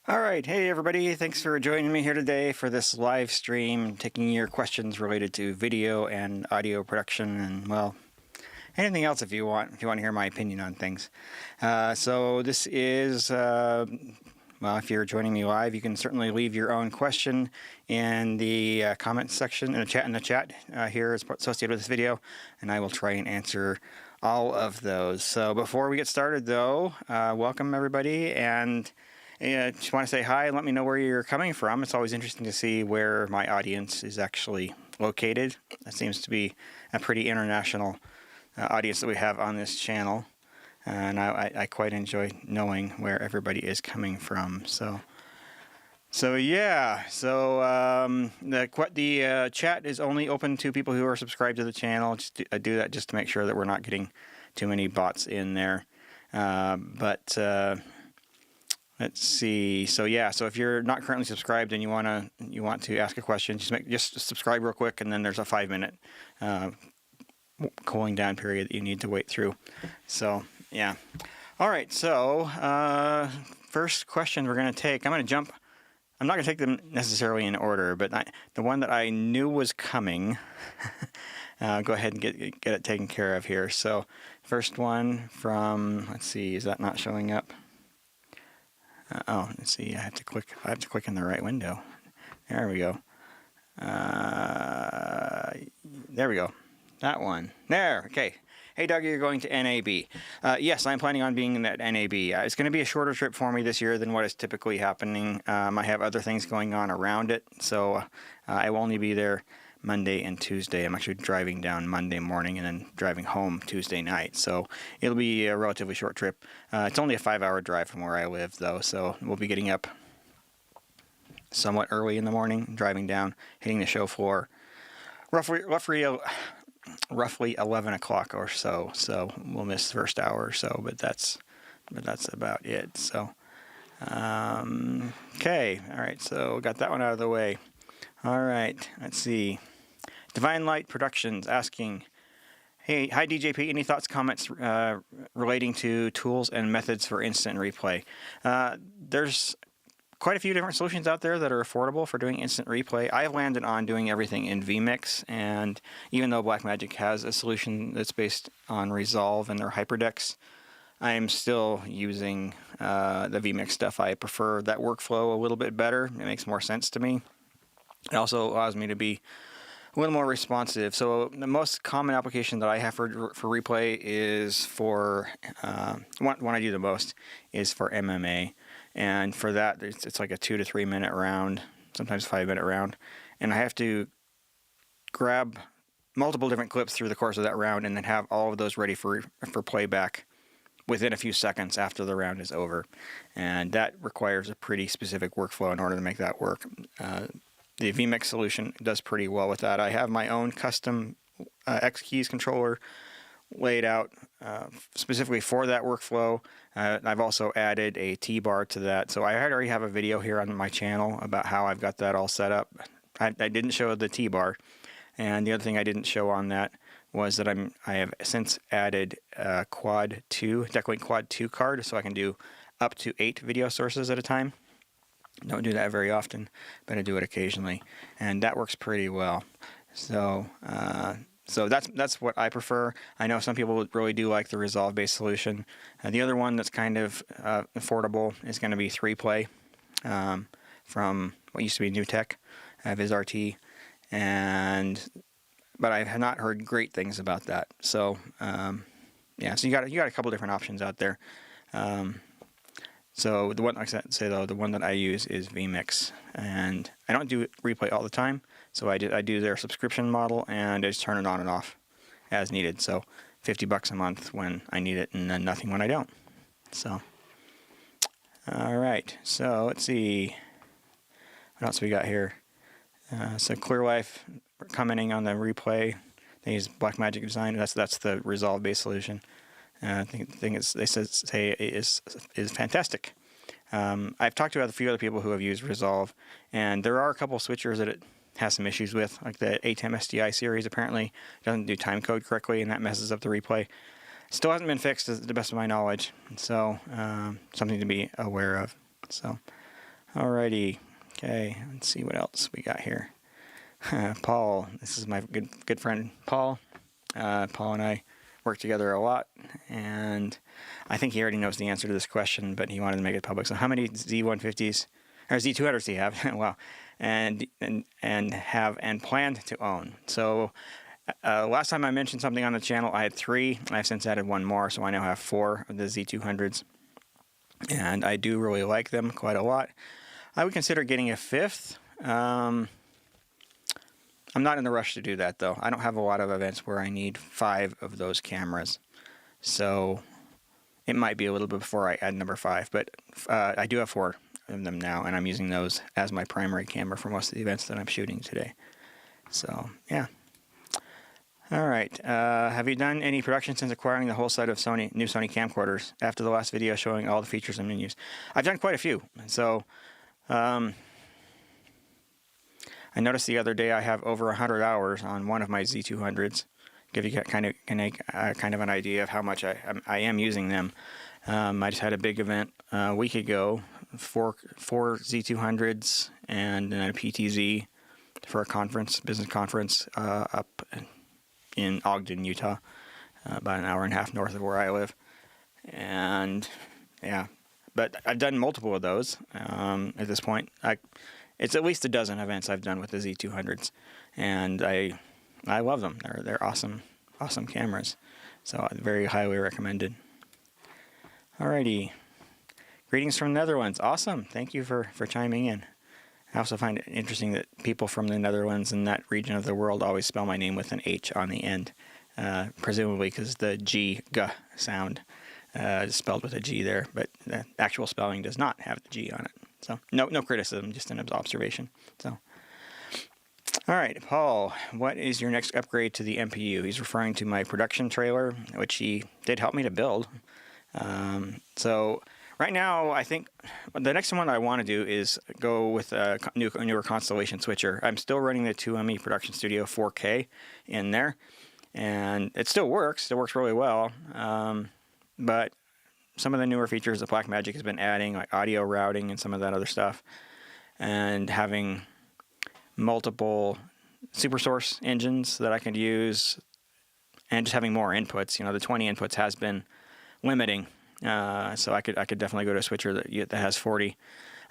All right, hey everybody, thanks for joining me here today for this live stream, taking your questions related to video and audio production and, well, anything else if you want to hear my opinion on things. So this is, well, if you're joining me live, you can certainly leave your own question in the comment section, in the chat here associated with this video, and I will try and answer all of those. So before we get started though, welcome everybody, and just want to say hi and let me know where you're coming from. It's always interesting to see where my audience is actually located. That seems to be a pretty international audience that we have on this channel, and I quite enjoy knowing where everybody is coming from. So yeah. So the chat is only open to people who are subscribed to the channel. I do that just to make sure that we're not getting too many bots in there. Let's see. So yeah. So if you're not currently subscribed and you want to ask a question, just subscribe real quick, and then there's a 5-minute cooling down period that you need to wait through. So yeah. All right. So first question we're going to take. I'm not going to take them necessarily in order, but the one that I knew was coming. Go ahead and get it taken care of here. So first one from, let's see, is that not showing up? Oh, let's see. I have to click in the right window. There we go. There we go. That one. There. Okay. Hey, Doug, you're going to NAB. Yes, I'm planning on being in that NAB. It's going to be a shorter trip for me this year than what is typically happening. I have other things going on around it, so I will only be there Monday and Tuesday. I'm actually driving down Monday morning and then driving home Tuesday night. So it'll be a relatively short trip. It's only a 5-hour drive from where I live, though, so we'll be getting up somewhat early in the morning, driving down, hitting the show floor roughly 11 o'clock or so. So we'll miss the first hour or so, but that's about it. So okay, all right. So got that one out of the way. All right, let's see. Divine Light Productions asking, hey, hi DJP, any thoughts, comments relating to tools and methods for instant replay? There's quite a few different solutions out there that are affordable for doing instant replay. I've landed on doing everything in vMix, and even though Blackmagic has a solution that's based on Resolve and their HyperDecks, I'm still using the vMix stuff. I prefer that workflow a little bit better. It makes more sense to me. It also allows me to be a little more responsive. So the most common application that I have for replay is for, one I do the most is for MMA. And for that, it's like a 2 to 3 minute round, sometimes 5-minute round. And I have to grab multiple different clips through the course of that round and then have all of those ready for playback within a few seconds after the round is over. And that requires a pretty specific workflow in order to make that work. The vMix solution does pretty well with that. I have my own custom X keys controller laid out specifically for that workflow. I've also added a T-bar to that. So I already have a video here on my channel about how I've got that all set up. I didn't show the T-bar. And the other thing I didn't show on that was that I have since added a DeckLink Quad 2 card, so I can do up to 8 video sources at a time. Don't do that very often, but I do it occasionally, and that works pretty well. So that's what I prefer. I know some people really do like the Resolve-based solution. The other one that's kind of affordable is going to be 3Play from what used to be NewTek, VizRT, but I have not heard great things about that. So yeah, so you got a couple different options out there. So the one, like I say though, the one that I use is vMix, and I don't do replay all the time. So I do their subscription model, and I just turn it on and off as needed. So $50 a month when I need it, and then nothing when I don't. So all right. So let's see what else we got here. So ClearLife commenting on the replay. They use Blackmagic design. That's the Resolve-based solution. I think they say it is fantastic. I've talked to a few other people who have used Resolve, and there are a couple of switchers that it has some issues with, like the ATEM SDI series apparently doesn't do timecode correctly, and that messes up the replay. Still hasn't been fixed, to the best of my knowledge, so something to be aware of. So, Alrighty. Okay, let's see what else we got here. Paul, this is my good friend Paul. Paul and I work together a lot, and I think he already knows the answer to this question, but he wanted to make it public. So how many Z150s or Z200s do you have? Wow, and planned to own? So last time I mentioned something on the channel, I had 3. I've since added 1 more, so I now have 4 of the Z200s, and I do really like them quite a lot. I would consider getting a 5th. I'm not in the rush to do that, though. I don't have a lot of events where I need 5 of those cameras. So it might be a little bit before I add number 5. But I do have 4 of them now, and I'm using those as my primary camera for most of the events that I'm shooting today. So, yeah. All right. Have you done any production since acquiring the whole set of new Sony camcorders after the last video showing all the features and menus? I've done quite a few. So I noticed the other day I have over 100 hours on one of my Z200s. Give you kind of an idea of how much I am using them. I just had a big event a week ago, 4 Z200s and then a PTZ for a business conference up in Ogden, Utah, about an hour and a half north of where I live. And yeah, but I've done multiple of those at this point. It's at least a dozen events I've done with the Z200s, and I love them. They're awesome cameras. So very highly recommended. Alrighty. Greetings from the Netherlands. Awesome. Thank you for chiming in. I also find it interesting that people from the Netherlands and that region of the world always spell my name with an H on the end, presumably because the G sound is spelled with a G there, but the actual spelling does not have the G on it. So no criticism, just an observation. So, all right, Paul, what is your next upgrade to the MPU? He's referring to my production trailer, which he did help me to build. So right now, I think the next one I want to do is go with a newer Constellation switcher. I'm still running the 2ME Production Studio 4K in there, and it still works. It works really well, but some of the newer features that Blackmagic has been adding, like audio routing and some of that other stuff, and having multiple SuperSource engines that I could use, and just having more inputs. You know, the 20 inputs has been limiting, so I could definitely go to a switcher that has 40.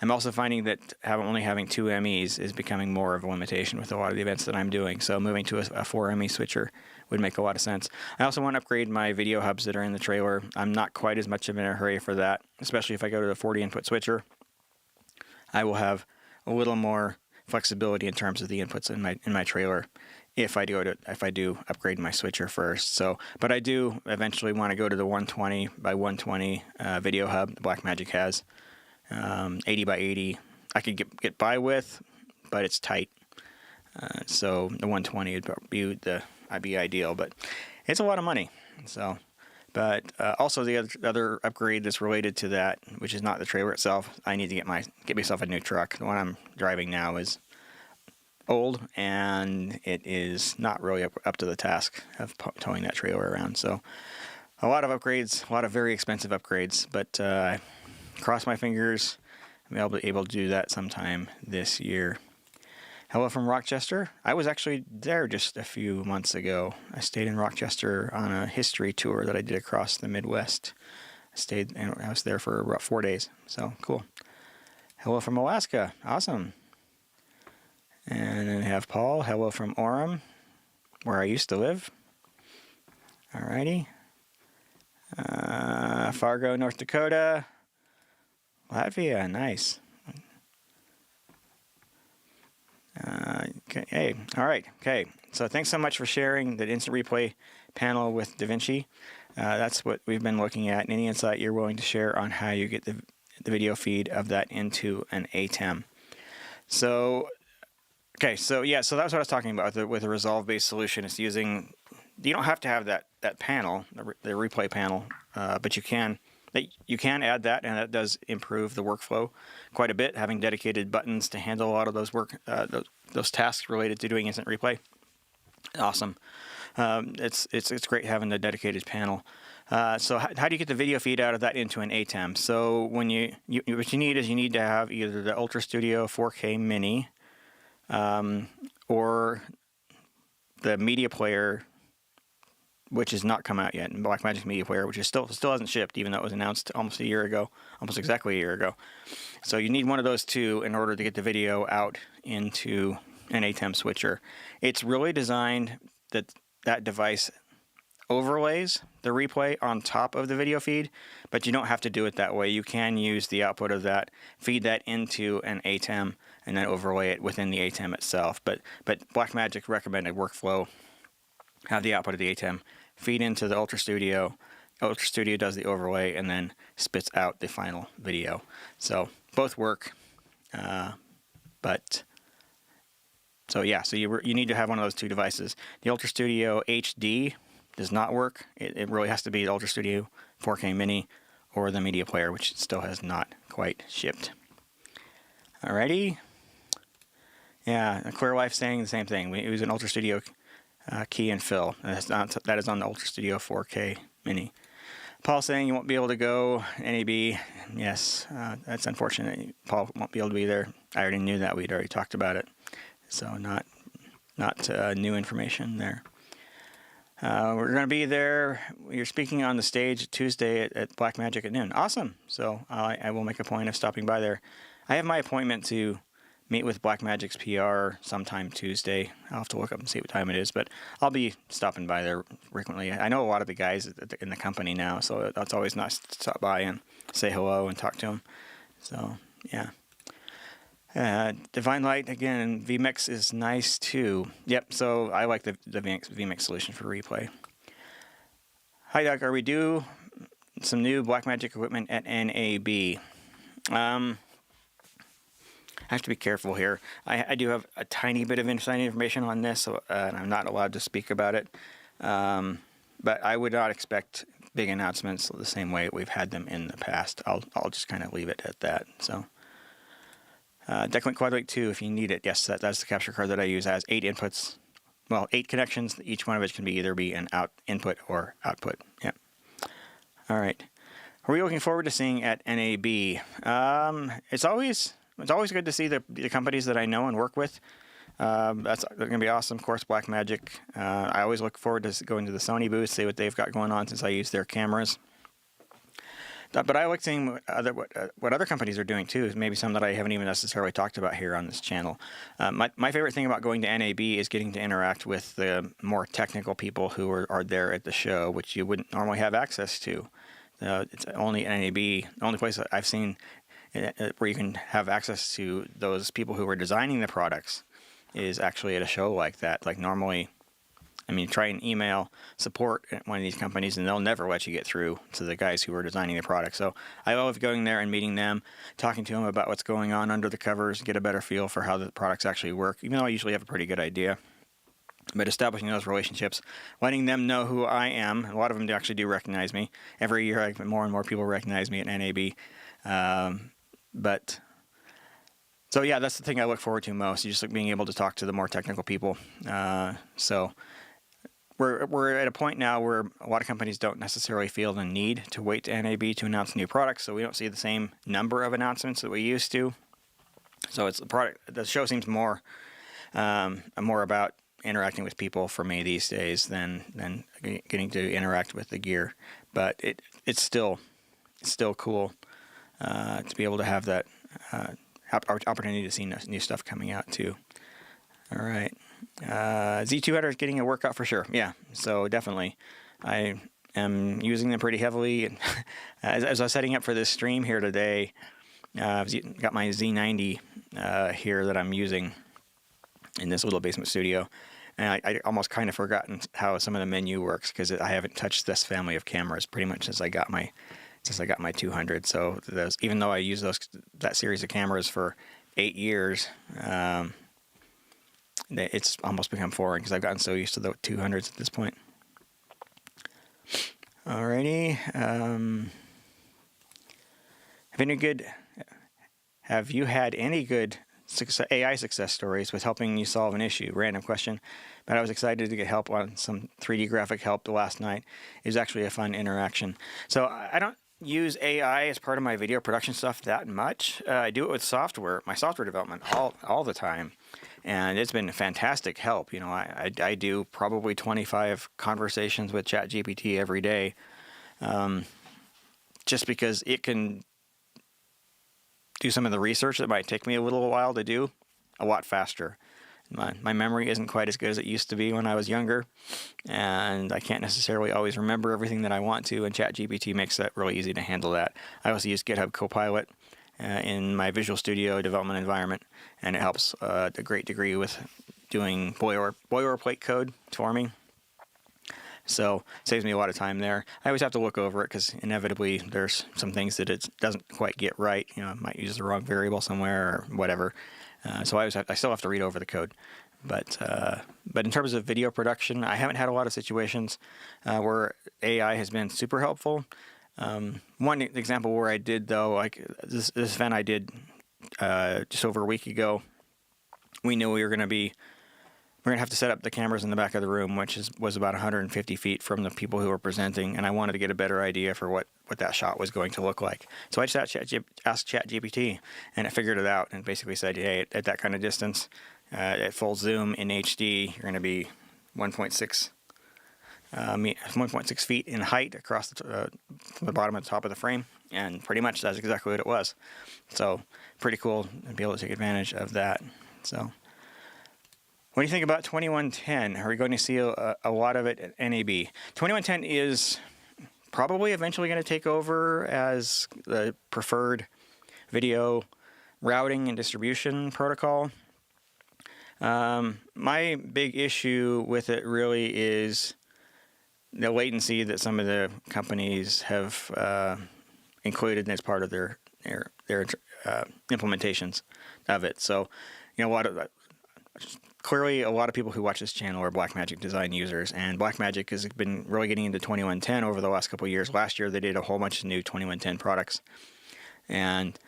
I'm also finding that only having 2 MEs is becoming more of a limitation with a lot of the events that I'm doing. So moving to a 4 ME switcher would make a lot of sense. I also want to upgrade my video hubs that are in the trailer. I'm not quite as much of in a hurry for that, especially if I go to the 40 input switcher. I will have a little more flexibility in terms of the inputs in my trailer if I do upgrade my switcher first. So, but I do eventually want to go to the 120 by 120 video hub that Blackmagic has. 80 by 80 I could get by with, but it's tight. So the 120 would be ideal, but it's a lot of money. So, but also the other upgrade that's related to that, which is not the trailer itself, I need to get myself a new truck. The one I'm driving now is old, and it is not really up to the task of towing that trailer around. So a lot of upgrades, a lot of very expensive upgrades, but cross my fingers I'll be able to do that sometime this year. Hello from Rochester. I was actually there just a few months ago. I stayed in Rochester on a history tour that I did across the Midwest. I was there for about 4 days. So cool. Hello from Alaska. Awesome. And then we have Paul. Hello from Orem, where I used to live. Alrighty. Fargo, North Dakota. Latvia, nice. Okay, hey, all right, okay. So thanks so much for sharing that instant replay panel with DaVinci. That's what we've been looking at. Any insight you're willing to share on how you get the video feed of that into an ATEM. So, okay, so yeah, so that's what I was talking about with a resolve-based solution. It's using, you don't have to have that panel, the replay panel, but you can add that, and that does improve the workflow quite a bit, having dedicated buttons to handle a lot of those tasks related to doing instant replay. Awesome. It's great having the dedicated panel. So how do you get the video feed out of that into an ATEM? So when what you need is you need to have either the Ultra Studio 4K Mini or the media player, which has not come out yet, and Blackmagic media player, which is still hasn't shipped, even though it was announced almost a year ago, almost exactly a year ago. So you need one of those two in order to get the video out into an ATEM switcher. It's really designed that device overlays the replay on top of the video feed, but you don't have to do it that way. You can use the output of that, feed that into an ATEM, and then overlay it within the ATEM itself. But Blackmagic recommended workflow: have the output of the ATEM, feed into the Ultra Studio. Ultra Studio does the overlay and then spits out the final video. So both work, so you need to have one of those two devices. The Ultra Studio HD does not work. It really has to be the Ultra Studio 4K Mini or the media player, which still has not quite shipped. Alrighty. Yeah, Clear Life saying the same thing. We use an Ultra Studio key and fill. That is on the Ultra Studio 4K Mini. Paul saying you won't be able to go NAB. Yes, that's unfortunate. Paul won't be able to be there. I already knew that. We'd already talked about it. So not new information there. We're going to be there. You're speaking on the stage Tuesday at Blackmagic at noon. Awesome. So I will make a point of stopping by there. I have my appointment to meet with Blackmagic's PR sometime Tuesday. I'll have to look up and see what time it is, but I'll be stopping by there frequently. I know a lot of the guys in the company now, so it's always nice to stop by and say hello and talk to them. So, yeah. Divine Light, again, vMix is nice too. Yep, so I like the vMix solution for replay. Hi, Doc. Are we due some new Blackmagic equipment at NAB? I have to be careful here. I do have a tiny bit of inside information on this, so, and I'm not allowed to speak about it. But I would not expect big announcements the same way we've had them in the past. I'll just kind of leave it at that. So, Decklink Quadlink 2, if you need it. Yes, that's the capture card that I use. It has 8 inputs. Well, 8 connections. Each one of which can either be an input or output. Yeah. All right. Are we looking forward to seeing at NAB? It's always good to see the companies that I know and work with. That's going to be awesome. Of course, Blackmagic. I always look forward to going to the Sony booth, see what they've got going on since I use their cameras. But I like seeing what other companies are doing too. Maybe some that I haven't even necessarily talked about here on this channel. My favorite thing about going to NAB is getting to interact with the more technical people who are there at the show, which you wouldn't normally have access to. It's only NAB, the only place that I've seen where you can have access to those people who are designing the products is actually at a show like that. Like normally, I mean, try and email support at one of these companies and they'll never let you get through to the guys who are designing the product. So I love going there and meeting them, talking to them about what's going on under the covers, get a better feel for how the products actually work, even though I usually have a pretty good idea. But establishing those relationships, letting them know who I am. A lot of them actually do recognize me. Every year, more and more people recognize me at NAB. So yeah, that's the thing I look forward to most. Just like being able to talk to the more technical people. So we're at a point now where a lot of companies don't necessarily feel the need to wait to NAB to announce new products. So we don't see the same number of announcements that we used to. So it's the show seems more about interacting with people for me these days than getting to interact with the gear. But it's still cool to be able to have that opportunity to see new stuff coming out too. All right, Z200 is getting a workout for sure. Yeah, so definitely, I am using them pretty heavily. And as I was setting up for this stream here today, I've got my Z90 here that I'm using in this little basement studio. And I almost kind of forgotten how some of the menu works because I haven't touched this family of cameras pretty much since I got my 200. So even though I use that series of cameras for 8 years, it's almost become foreign because I've gotten so used to the 200s at this point. Alrighty. Have you had any good AI success stories with helping you solve an issue. Random question, but I was excited to get help on some 3D graphic help the last night. It was actually a fun interaction. So I don't use AI as part of my video production stuff that much. I do it with software, my software development all the time, and it's been a fantastic help. You know, I do probably 25 conversations with ChatGPT every day, just because it can do some of the research that might take me a little while to do a lot faster. My memory isn't quite as good as it used to be when I was younger, and I can't necessarily always remember everything that I want to, and ChatGPT makes that really easy to handle that. I also use GitHub Copilot in my Visual Studio development environment, and it helps a great degree with doing boilerplate code for me. So it saves me a lot of time there. I always have to look over it because inevitably there's some things that it doesn't quite get right. You know, I might use the wrong variable somewhere or whatever. So I still have to read over the code. But in terms of video production, I haven't had a lot of situations where AI has been super helpful. One example where I did, though, like this event I did just over a week ago, we knew we're going to have to set up the cameras in the back of the room, which was about 150 feet from the people who were presenting, and I wanted to get a better idea for what that shot was going to look like. So I just asked ChatGPT, and it figured it out and basically said, hey, at that kind of distance, at full zoom in HD, you're going to be 1.6 feet in height across from the bottom to the top of the frame, and pretty much that's exactly what it was. So pretty cool to be able to take advantage of that. So what do you think about 2110? Are we going to see a lot of it at NAB? 2110 is probably eventually going to take over as the preferred video routing and distribution protocol. My big issue with it really is the latency that some of the companies have included as part of their implementations of it. So, you know, clearly, a lot of people who watch this channel are Blackmagic design users, and Blackmagic has been really getting into 2110 over the last couple of years. Last year, they did a whole bunch of new 2110 products, and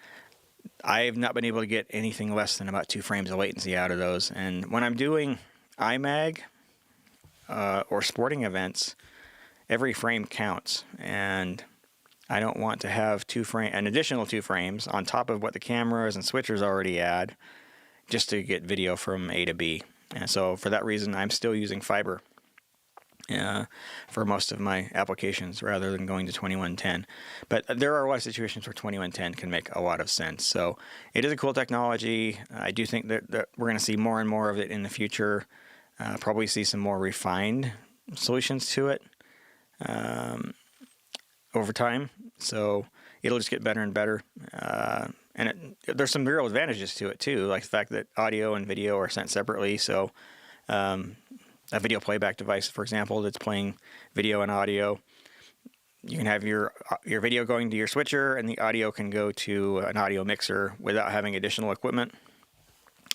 I've not been able to get anything less than about 2 frames of latency out of those. And when I'm doing iMag or sporting events, every frame counts, and I don't want to have an additional 2 frames on top of what the cameras and switchers already add, just to get video from A to B. And so for that reason, I'm still using fiber for most of my applications rather than going to 2110. But there are a lot of situations where 2110 can make a lot of sense. So it is a cool technology. I do think that we're going to see more and more of it in the future. Probably see some more refined solutions to it over time. So it'll just get better and better. And there's some real advantages to it too, like the fact that audio and video are sent separately. So a video playback device, for example, that's playing video and audio, you can have your video going to your switcher, and the audio can go to an audio mixer without having additional equipment,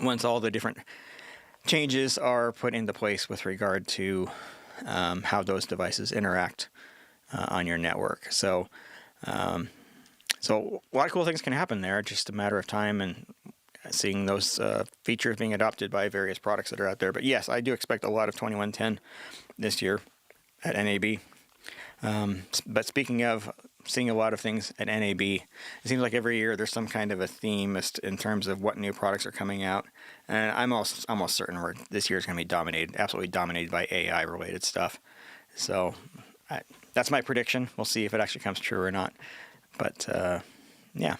once all the different changes are put into place with regard to how those devices interact on your network. So a lot of cool things can happen there, just a matter of time and seeing those features being adopted by various products that are out there. But yes, I do expect a lot of 2110 this year at NAB. But speaking of seeing a lot of things at NAB, it seems like every year there's some kind of a theme in terms of what new products are coming out. And I'm almost certain this year is going to be absolutely dominated by AI-related stuff. So that's my prediction. We'll see if it actually comes true or not. But yeah,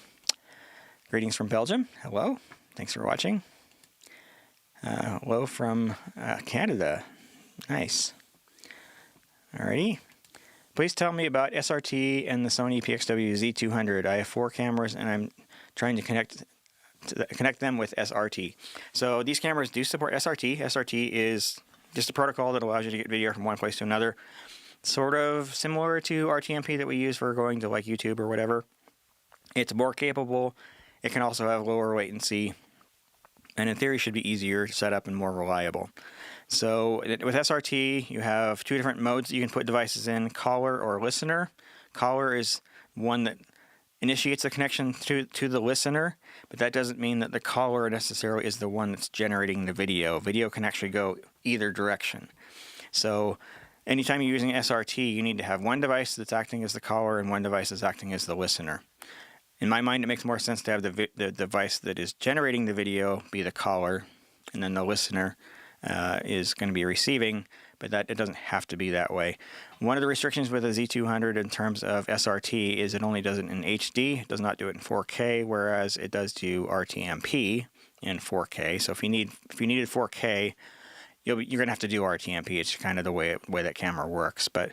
greetings from Belgium. Hello. Thanks for watching. Hello from Canada. Nice. Alrighty. Please tell me about SRT and the Sony PXW Z200. I have 4 cameras and I'm trying to connect them with SRT. So these cameras do support SRT. SRT is just a protocol that allows you to get video from one place to another. Sort of similar to RTMP that we use for going to like YouTube or whatever. It's more capable. It can also have lower latency, and in theory should be easier to set up and more reliable. So with SRT, you have 2 different modes that you can put devices in, caller or listener. Caller is one that initiates the connection to the listener, but that doesn't mean that the caller necessarily is the one that's generating the video. Video can actually go either direction. So anytime you're using SRT, you need to have one device that's acting as the caller and one device that's acting as the listener. In my mind, it makes more sense to have the device that is generating the video be the caller, and then the listener is going to be receiving, but that it doesn't have to be that way. One of the restrictions with a Z200 in terms of SRT is it only does it in HD. It does not do it in 4K, whereas it does do RTMP in 4K. So if you needed 4K, you're going to have to do RTMP. It's kind of the way that camera works. But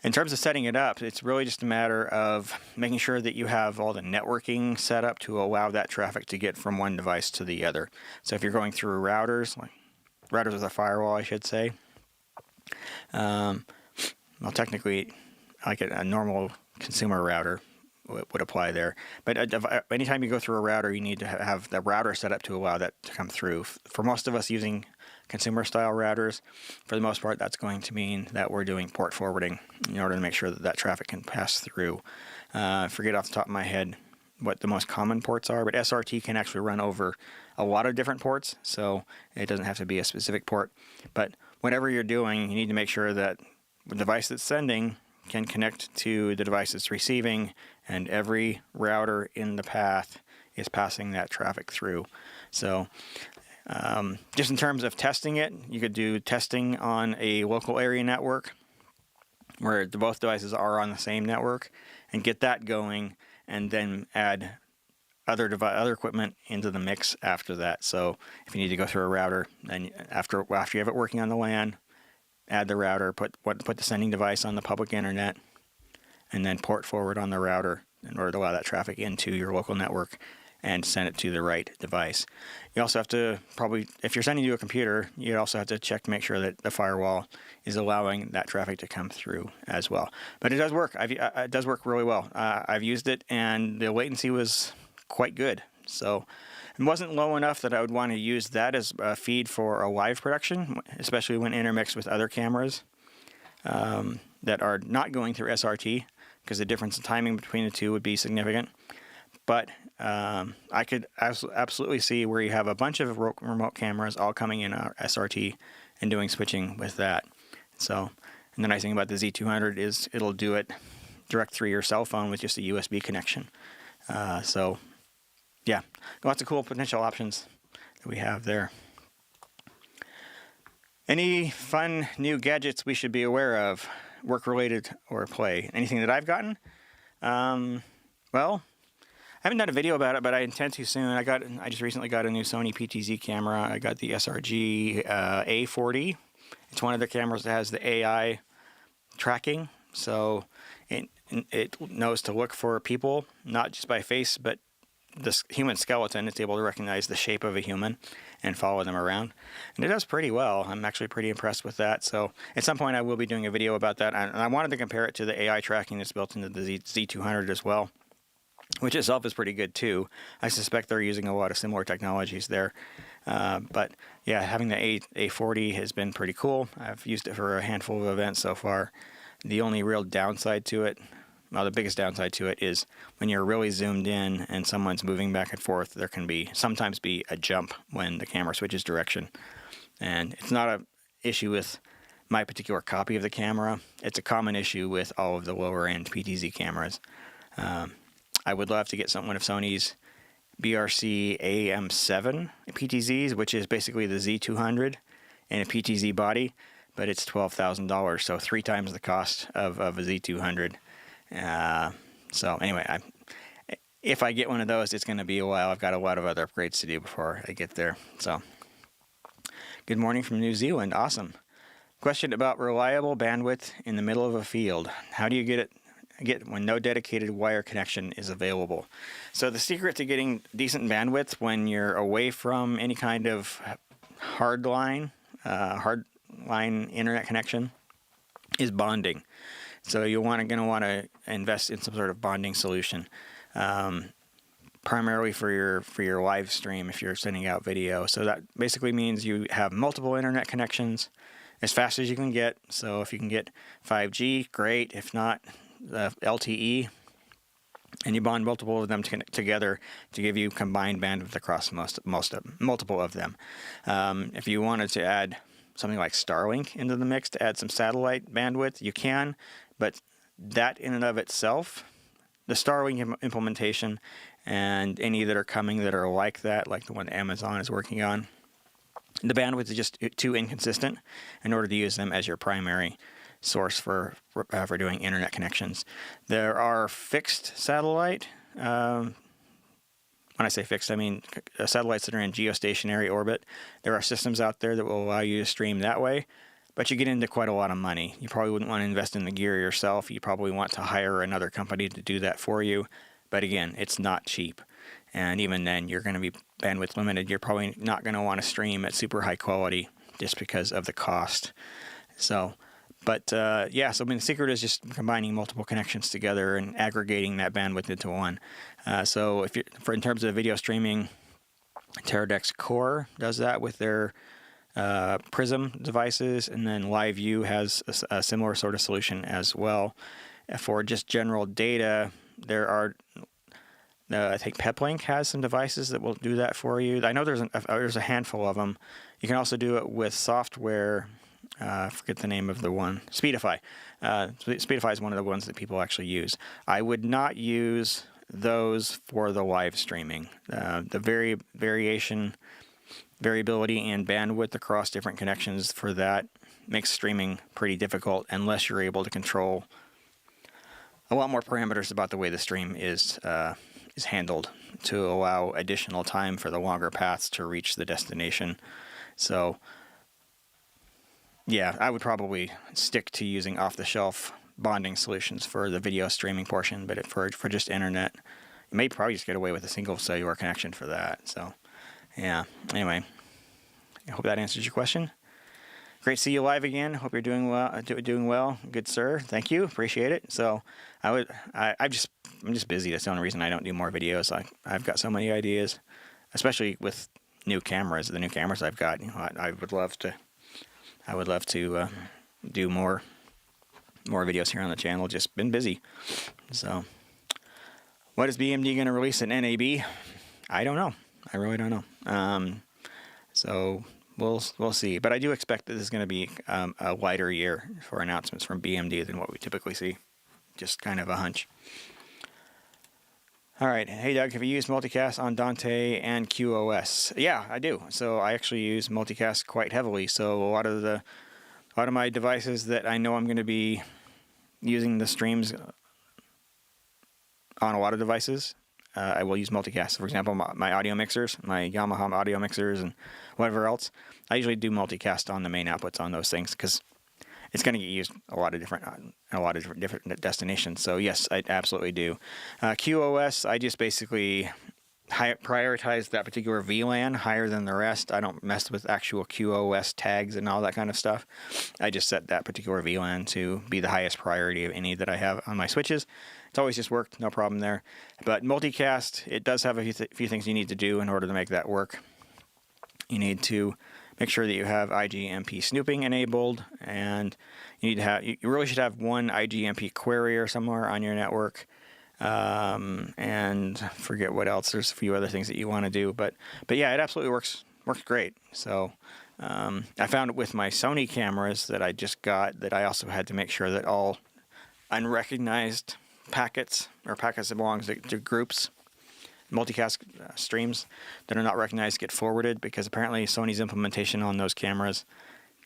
in terms of setting it up, it's really just a matter of making sure that you have all the networking set up to allow that traffic to get from one device to the other. So if you're going through routers, like routers with a firewall, I should say. Well, technically, like a normal consumer router would apply there. But anytime you go through a router, you need to have the router set up to allow that to come through. For most of us using consumer-style routers, for the most part, that's going to mean that we're doing port forwarding in order to make sure that that traffic can pass through. Forget off the top of my head what the most common ports are, but SRT can actually run over a lot of different ports, so it doesn't have to be a specific port. But whatever you're doing, you need to make sure that the device that's sending can connect to the device that's receiving, and every router in the path is passing that traffic through. So just in terms of testing it, you could do testing on a local area network where both devices are on the same network and get that going, and then add other equipment into the mix after that. So if you need to go through a router, then after you have it working on the LAN, add the router, put the sending device on the public internet, and then port forward on the router in order to allow that traffic into your local network and send it to the right device. You also have to probably, if you're sending to a computer, you also have to check to make sure that the firewall is allowing that traffic to come through as well. But it does work. It does work really well. I've used it, and the latency was quite good. So it wasn't low enough that I would want to use that as a feed for a live production, especially when intermixed with other cameras that are not going through SRT, because the difference in timing between the two would be significant. But I could absolutely see where you have a bunch of remote cameras all coming in SRT and doing switching with that. So, and the nice thing about the Z200 is it'll do it direct through your cell phone with just a USB connection. So, yeah, lots of cool potential options that we have there. Any fun new gadgets we should be aware of, work-related or play? Anything that I've gotten? Well, I haven't done a video about it, but I intend to soon. I just recently got a new Sony PTZ camera. I got the SRG A40. It's one of the cameras that has the AI tracking, so it knows to look for people, not just by face, but the human skeleton. It's able to recognize the shape of a human and follow them around. And it does pretty well. I'm actually pretty impressed with that. So at some point I will be doing a video about that. And I wanted to compare it to the AI tracking that's built into the Z200 as well, which itself is pretty good too. I suspect they're using a lot of similar technologies there. But yeah, having the A40 has been pretty cool. I've used it for a handful of events so far. The only real downside to it, well, the biggest downside to it is when you're really zoomed in and someone's moving back and forth, there can sometimes be a jump when the camera switches direction. And it's not an issue with my particular copy of the camera. It's a common issue with all of the lower end PTZ cameras. I would love to get one of Sony's BRC AM7 PTZs, which is basically the Z200 and a PTZ body, but it's $12,000, so 3 times the cost of a Z200. So anyway, if I get one of those, it's going to be a while. I've got a lot of other upgrades to do before I get there. So, good morning from New Zealand. Awesome. Question about reliable bandwidth in the middle of a field. How do you get when no dedicated wire connection is available? So the secret to getting decent bandwidth when you're away from any kind of hard line internet connection is bonding. So you're going to want to invest in some sort of bonding solution, primarily for your live stream if you're sending out video. So that basically means you have multiple internet connections as fast as you can get. So if you can get 5G, great. If not, LTE. and you bond multiple of them together to give you combined bandwidth across multiple of them. If you wanted to add something like Starlink into the mix to add some satellite bandwidth, you can, but that in and of itself, the Starlink implementation and any that are coming that are like that, like the one Amazon is working on, the bandwidth is just too inconsistent in order to use them as your primary source for doing internet connections. There are fixed satellite. When I say fixed, I mean satellites that are in geostationary orbit. There are systems out there that will allow you to stream that way, but you get into quite a lot of money. You probably wouldn't want to invest in the gear yourself. You probably want to hire another company to do that for you. But again, it's not cheap. And even then, you're going to be bandwidth limited. You're probably not going to want to stream at super high quality just because of the cost. So, but yeah, so I mean, the secret is just combining multiple connections together and aggregating that bandwidth into one. So if in terms of video streaming, Teradek's Core does that with their Prism devices, and then LiveView has a similar sort of solution as well. For just general data, there are I think Peplink has some devices that will do that for you. I know there's a handful of them. You can also do it with software. I forget the name of the one. Speedify. Speedify is one of the ones that people actually use. I would not use those for the live streaming. The variability and bandwidth across different connections for that makes streaming pretty difficult unless you're able to control a lot more parameters about the way the stream is handled to allow additional time for the longer paths to reach the destination. So yeah, I would probably stick to using off-the-shelf bonding solutions for the video streaming portion, but for just internet, you may probably just get away with a single cellular connection for that. So yeah, anyway, I hope that answers your question. Great to see you live again. Hope you're doing well. Doing well, good sir. Thank you. Appreciate it. So I'm just busy. That's the only reason I don't do more videos. I've got so many ideas, especially with new cameras. The new cameras I've got. You know, I would love to do more videos here on the channel. Just been busy. So, what is BMD going to release in NAB? I don't know. I really don't know. So we'll see. But I do expect that this is going to be a lighter year for announcements from BMD than what we typically see. Just kind of a hunch. All right. Hey, Doug, have you used multicast on Dante and QoS? Yeah, I do. So I actually use multicast quite heavily. So a lot of my devices that I know I'm going to be using the streams on a lot of devices, I will use multicast. For example, my audio mixers, my Yamaha audio mixers, and whatever else, I usually do multicast on the main outputs on those things because it's going to get used a lot of different destinations. So yes, I absolutely do. QoS, I just basically prioritize that particular VLAN higher than the rest. I don't mess with actual QoS tags and all that kind of stuff. I just set that particular VLAN to be the highest priority of any that I have on my switches. It's always just worked, no problem there. But multicast, it does have a few things you need to do in order to make that work. You need to make sure that you have IGMP snooping enabled, and you really should have one IGMP query somewhere on your network. And forget what else. There's a few other things that you want to do, but yeah, it absolutely works great. So I found it with my Sony cameras that I just got that I also had to make sure that all unrecognized packets or packets that belong to groups, multicast streams that are not recognized get forwarded, because apparently Sony's implementation on those cameras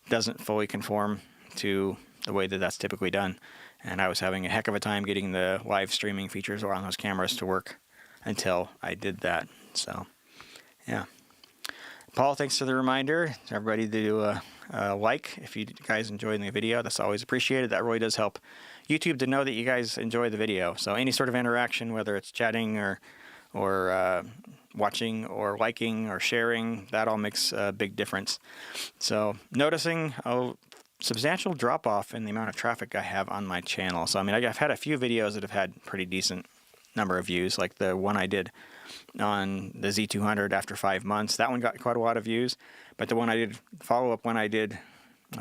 doesn't fully conform to the way that that's typically done. And I was having a heck of a time getting the live streaming features on those cameras to work until I did that. So, yeah. Paul, thanks for the reminder. Everybody to do a like if you guys enjoyed the video. That's always appreciated. That really does help YouTube to know that you guys enjoy the video. So any sort of interaction, whether it's chatting or watching or liking or sharing, that all makes a big difference. So noticing a substantial drop-off in the amount of traffic I have on my channel. So I mean, I've had a few videos that have had pretty decent number of views, like the one I did on the Z200 after 5 months. That one got quite a lot of views. But the one I did, follow-up one I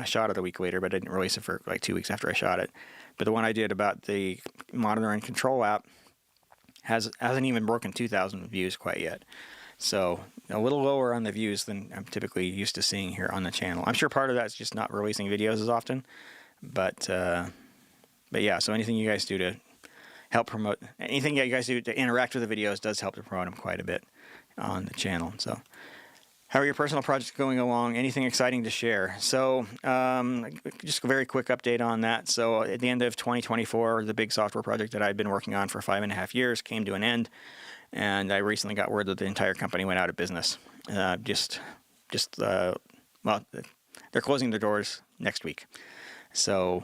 shot it a week later, but I didn't release it for like 2 weeks after I shot it. But the one I did about the monitor and control app, hasn't even broken 2,000 views quite yet. So a little lower on the views than I'm typically used to seeing here on the channel. I'm sure part of that's just not releasing videos as often, but yeah. So anything you guys do to help promote, anything you guys do to interact with the videos does help to promote them quite a bit on the channel. So how are your personal projects going along? Anything exciting to share? So just a very quick update on that. So at the end of 2024, the big software project that I'd been working on for 5.5 years came to an end. And I recently got word that the entire company went out of business. Well, they're closing their doors next week. So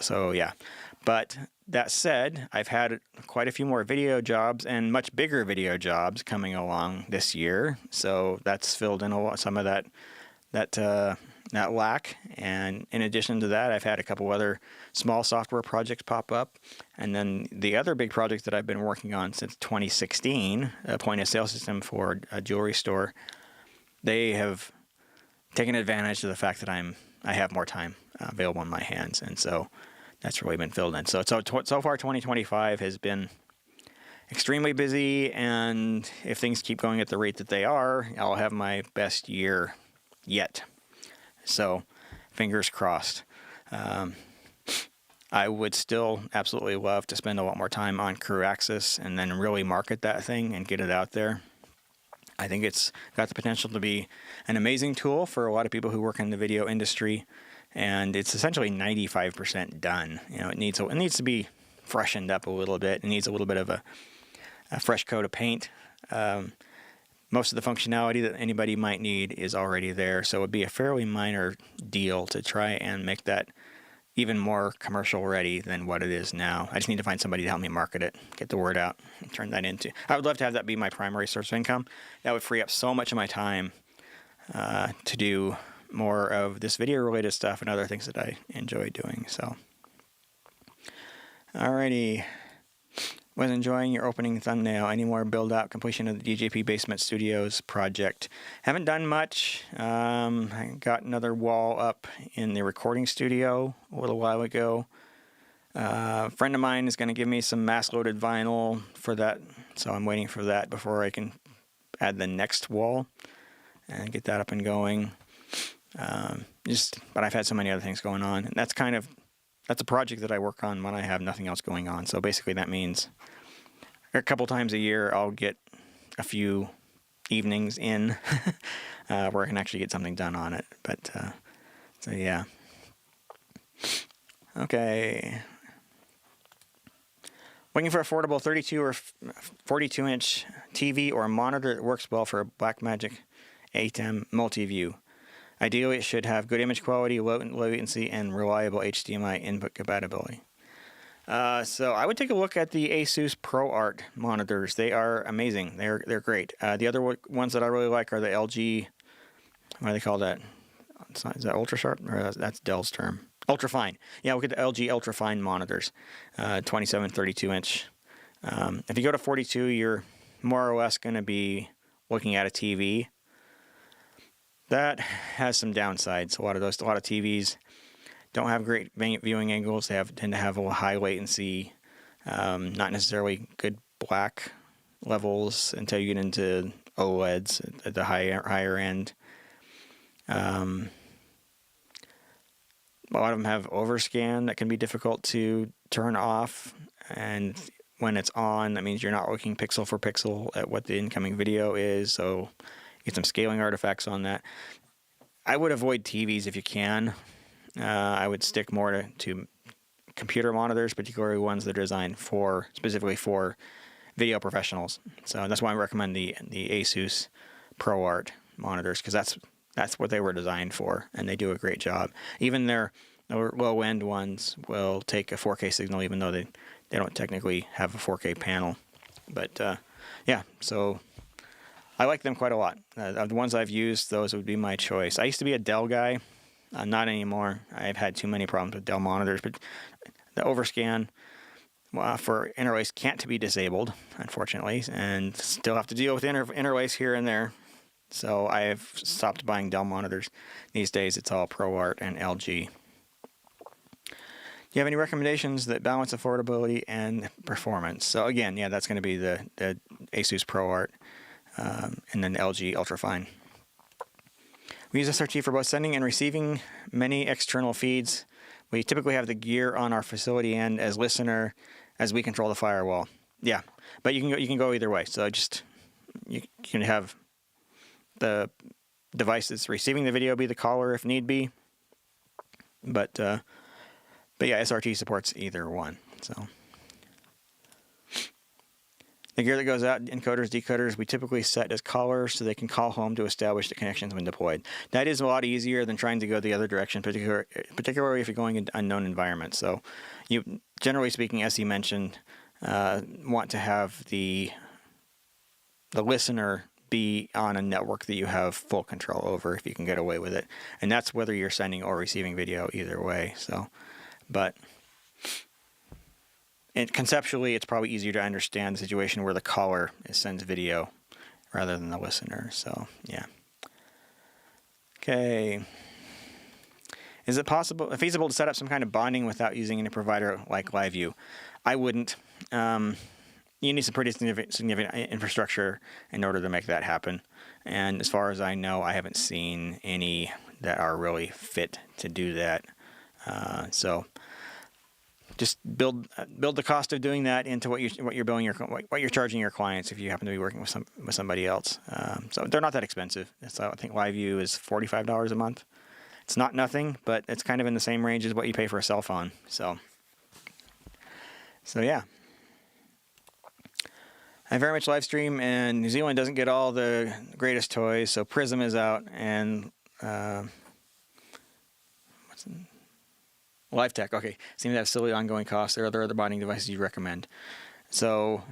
yeah. But that said, I've had quite a few more video jobs and much bigger video jobs coming along this year. So that's filled in some of that lack. And in addition to that, I've had a couple other small software projects pop up. And then the other big project that I've been working on since 2016, a point of sale system for a jewelry store, they have taken advantage of the fact that I have more time available in my hands. And so that's really been filled in. So far 2025 has been extremely busy. And if things keep going at the rate that they are, I'll have my best year yet. So fingers crossed. I would still absolutely love to spend a lot more time on Crew Access and then really market that thing and get it out there. I think it's got the potential to be an amazing tool for a lot of people who work in the video industry, and it's essentially 95% done. You know, it needs to be freshened up a little bit. It needs a little bit of a fresh coat of paint. Most of the functionality that anybody might need is already there, so it would be a fairly minor deal to try and make that even more commercial ready than what it is now. I just need to find somebody to help me market it, get the word out, and turn that into. I would love to have that be my primary source of income. That would free up so much of my time to do more of this video-related stuff and other things that I enjoy doing. So, alrighty. Was enjoying your opening thumbnail. Any more build-out completion of the DJP Basement Studios project? Haven't done much. I got another wall up in the recording studio a little while ago. A friend of mine is going to give me some mass-loaded vinyl for that, so I'm waiting for that before I can add the next wall and get that up and going. But I've had so many other things going on, and that's a project that I work on when I have nothing else going on. So basically that means a couple times a year I'll get a few evenings in where I can actually get something done on it. But so yeah. Okay. Looking for affordable 32 or 42 inch TV or monitor that works well for a Blackmagic ATEM multi-view. Ideally, it should have good image quality, low latency, and reliable HDMI input compatibility. So I would take a look at the Asus ProArt monitors. They are amazing. They're great. The other ones that I really like are the LG. What do they call that? Is that ultra sharp? Or that's Dell's term. Ultrafine. Yeah, look at the LG Ultrafine monitors. 27, 32 inch. If you go to 42, you're more or less going to be looking at a TV. That has some downsides. A lot of TVs don't have great viewing angles. They tend to have a high latency, not necessarily good black levels until you get into OLEDs at the higher end. A lot of them have overscan that can be difficult to turn off, and when it's on, that means you're not looking pixel for pixel at what the incoming video is, so get some scaling artifacts on that. I would avoid TVs if you can. I would stick more to computer monitors, particularly ones that are designed specifically for video professionals. So that's why I recommend the Asus ProArt monitors, because that's what they were designed for, and they do a great job. Even their low-end ones will take a 4K signal, even though they don't technically have a 4K panel. But yeah, so I like them quite a lot. The ones I've used, those would be my choice. I used to be a Dell guy. Not anymore. I've had too many problems with Dell monitors, but the overscan for interlace can't be disabled, unfortunately, and still have to deal with interlace here and there. So I have stopped buying Dell monitors. These days, it's all ProArt and LG. Do you have any recommendations that balance affordability and performance? So again, yeah, that's going to be the Asus ProArt and then LG Ultrafine. We use SRT for both sending and receiving many external feeds. We typically have the gear on our facility end as listener as we control the firewall. Yeah, but you can go either way. So just you can have the device that's receiving the video be the caller if need be. But yeah, SRT supports either one. So the gear that goes out, encoders, decoders, we typically set as callers so they can call home to establish the connections when deployed. That is a lot easier than trying to go the other direction, particularly if you're going into unknown environments. So you, generally speaking, as you mentioned, want to have the listener be on a network that you have full control over if you can get away with it. And that's whether you're sending or receiving video either way. So, but conceptually, it's probably easier to understand the situation where the caller sends video rather than the listener. So, yeah. Okay. Is it feasible to set up some kind of bonding without using any provider like LiveView? I wouldn't. You need some pretty significant infrastructure in order to make that happen. And as far as I know, I haven't seen any that are really fit to do that. So just build the cost of doing that into what you're billing what you're charging your clients if you happen to be working with somebody else. So they're not that expensive. So I think LiveView is $45 a month. It's not nothing, but it's kind of in the same range as what you pay for a cell phone. So yeah. I very much live stream, and New Zealand doesn't get all the greatest toys, so Prism is out, and LiveTech, okay, seem to have silly ongoing costs. There are other bonding devices you recommend. So,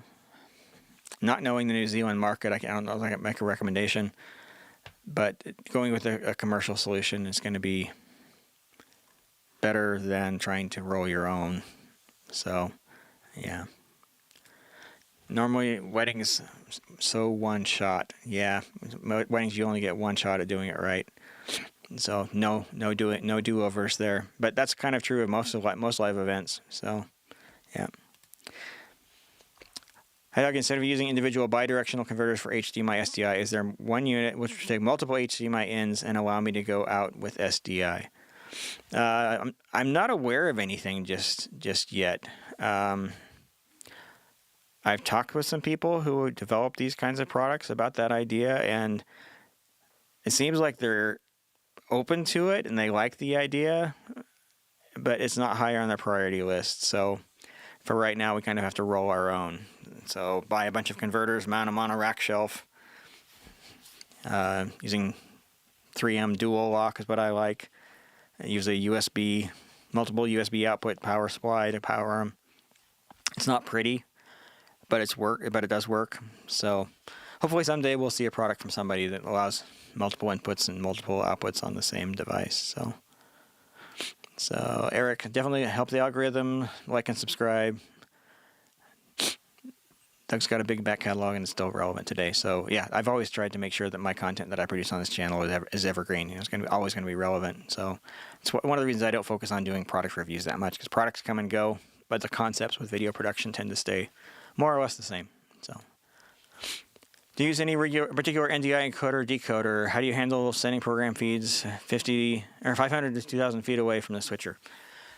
not knowing the New Zealand market, I don't know if I can make a recommendation, but going with a commercial solution is going to be better than trying to roll your own. So, yeah. Normally, weddings, so one shot. Yeah, weddings, you only get one shot at doing it right. So no do-overs there. But that's kind of true of most live events. So, yeah. Hi, Doug. Instead of using individual bidirectional converters for HDMI SDI, is there one unit which will take multiple HDMI ins and allow me to go out with SDI? I'm not aware of anything just yet. I've talked with some people who develop these kinds of products about that idea, and it seems like they're open to it and they like the idea, but it's not higher on their priority list. So for right now, we kind of have to roll our own. So buy a bunch of converters, mount them on a rack shelf. Using 3M dual lock is what I like. I use a multiple USB output power supply to power them. It's not pretty, but it does work. So hopefully someday we'll see a product from somebody that allows multiple inputs and multiple outputs on the same device. So Eric, definitely help the algorithm. Like and subscribe. Doug's got a big back catalog and it's still relevant today. So yeah, I've always tried to make sure that my content that I produce on this channel is evergreen. It's always going to be relevant. So it's one of the reasons I don't focus on doing product reviews that much, because products come and go, but the concepts with video production tend to stay more or less the same. So, do you use any particular NDI encoder or decoder? How do you handle sending program feeds 50 or 500 to 2,000 feet away from the switcher?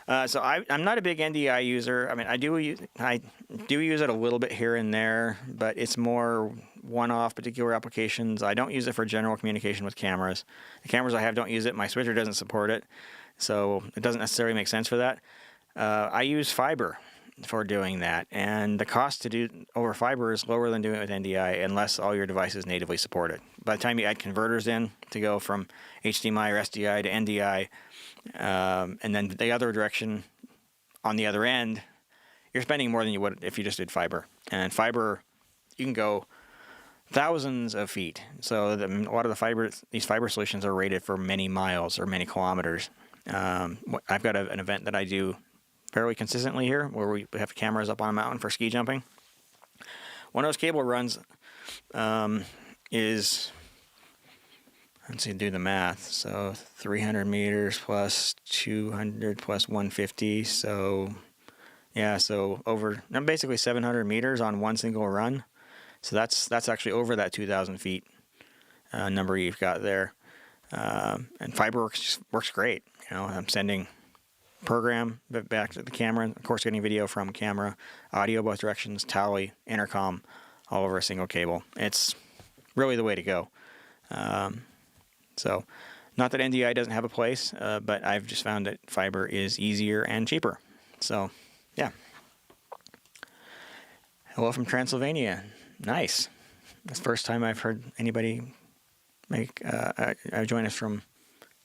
So I'm not a big NDI user. I mean, I do use it a little bit here and there, but it's more one-off particular applications. I don't use it for general communication with cameras. The cameras I have don't use it. My switcher doesn't support it, so it doesn't necessarily make sense for that. I use fiber for doing that, and the cost to do over fiber is lower than doing it with NDI unless all your devices natively support it. By the time you add converters in to go from HDMI or SDI to NDI, and then the other direction on the other end, you're spending more than you would if you just did fiber. And fiber, you can go thousands of feet. So a lot of these fiber solutions are rated for many miles or many kilometers. I've got an event that I do fairly consistently here, where we have cameras up on a mountain for ski jumping. One of those cable runs is let's see, do the math. So 300 meters plus 200 plus 150. So yeah, so over basically 700 meters on one single run. So that's actually over that 2,000 feet number you've got there. And fiber works great. You know, I'm sending program back to the camera, of course getting video from camera, audio both directions, tally, intercom, all over a single cable. It's really the way to go. So not that NDI doesn't have a place, but I've just found that fiber is easier and cheaper. So yeah. Hello from Transylvania. Nice. That's the first time I've heard anybody make join us from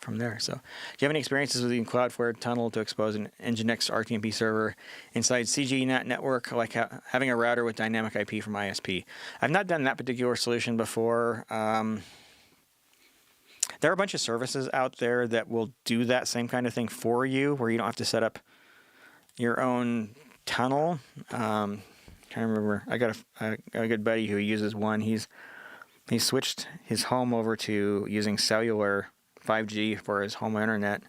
there. So, do you have any experiences with using Cloudflare tunnel to expose an Nginx RTMP server inside CGNet network, like having a router with dynamic IP from ISP? I've not done that particular solution before. There are a bunch of services out there that will do that same kind of thing for you, where you don't have to set up your own tunnel. Can't remember. I got a good buddy who uses one. He switched his home over to using cellular 5G for his home internet,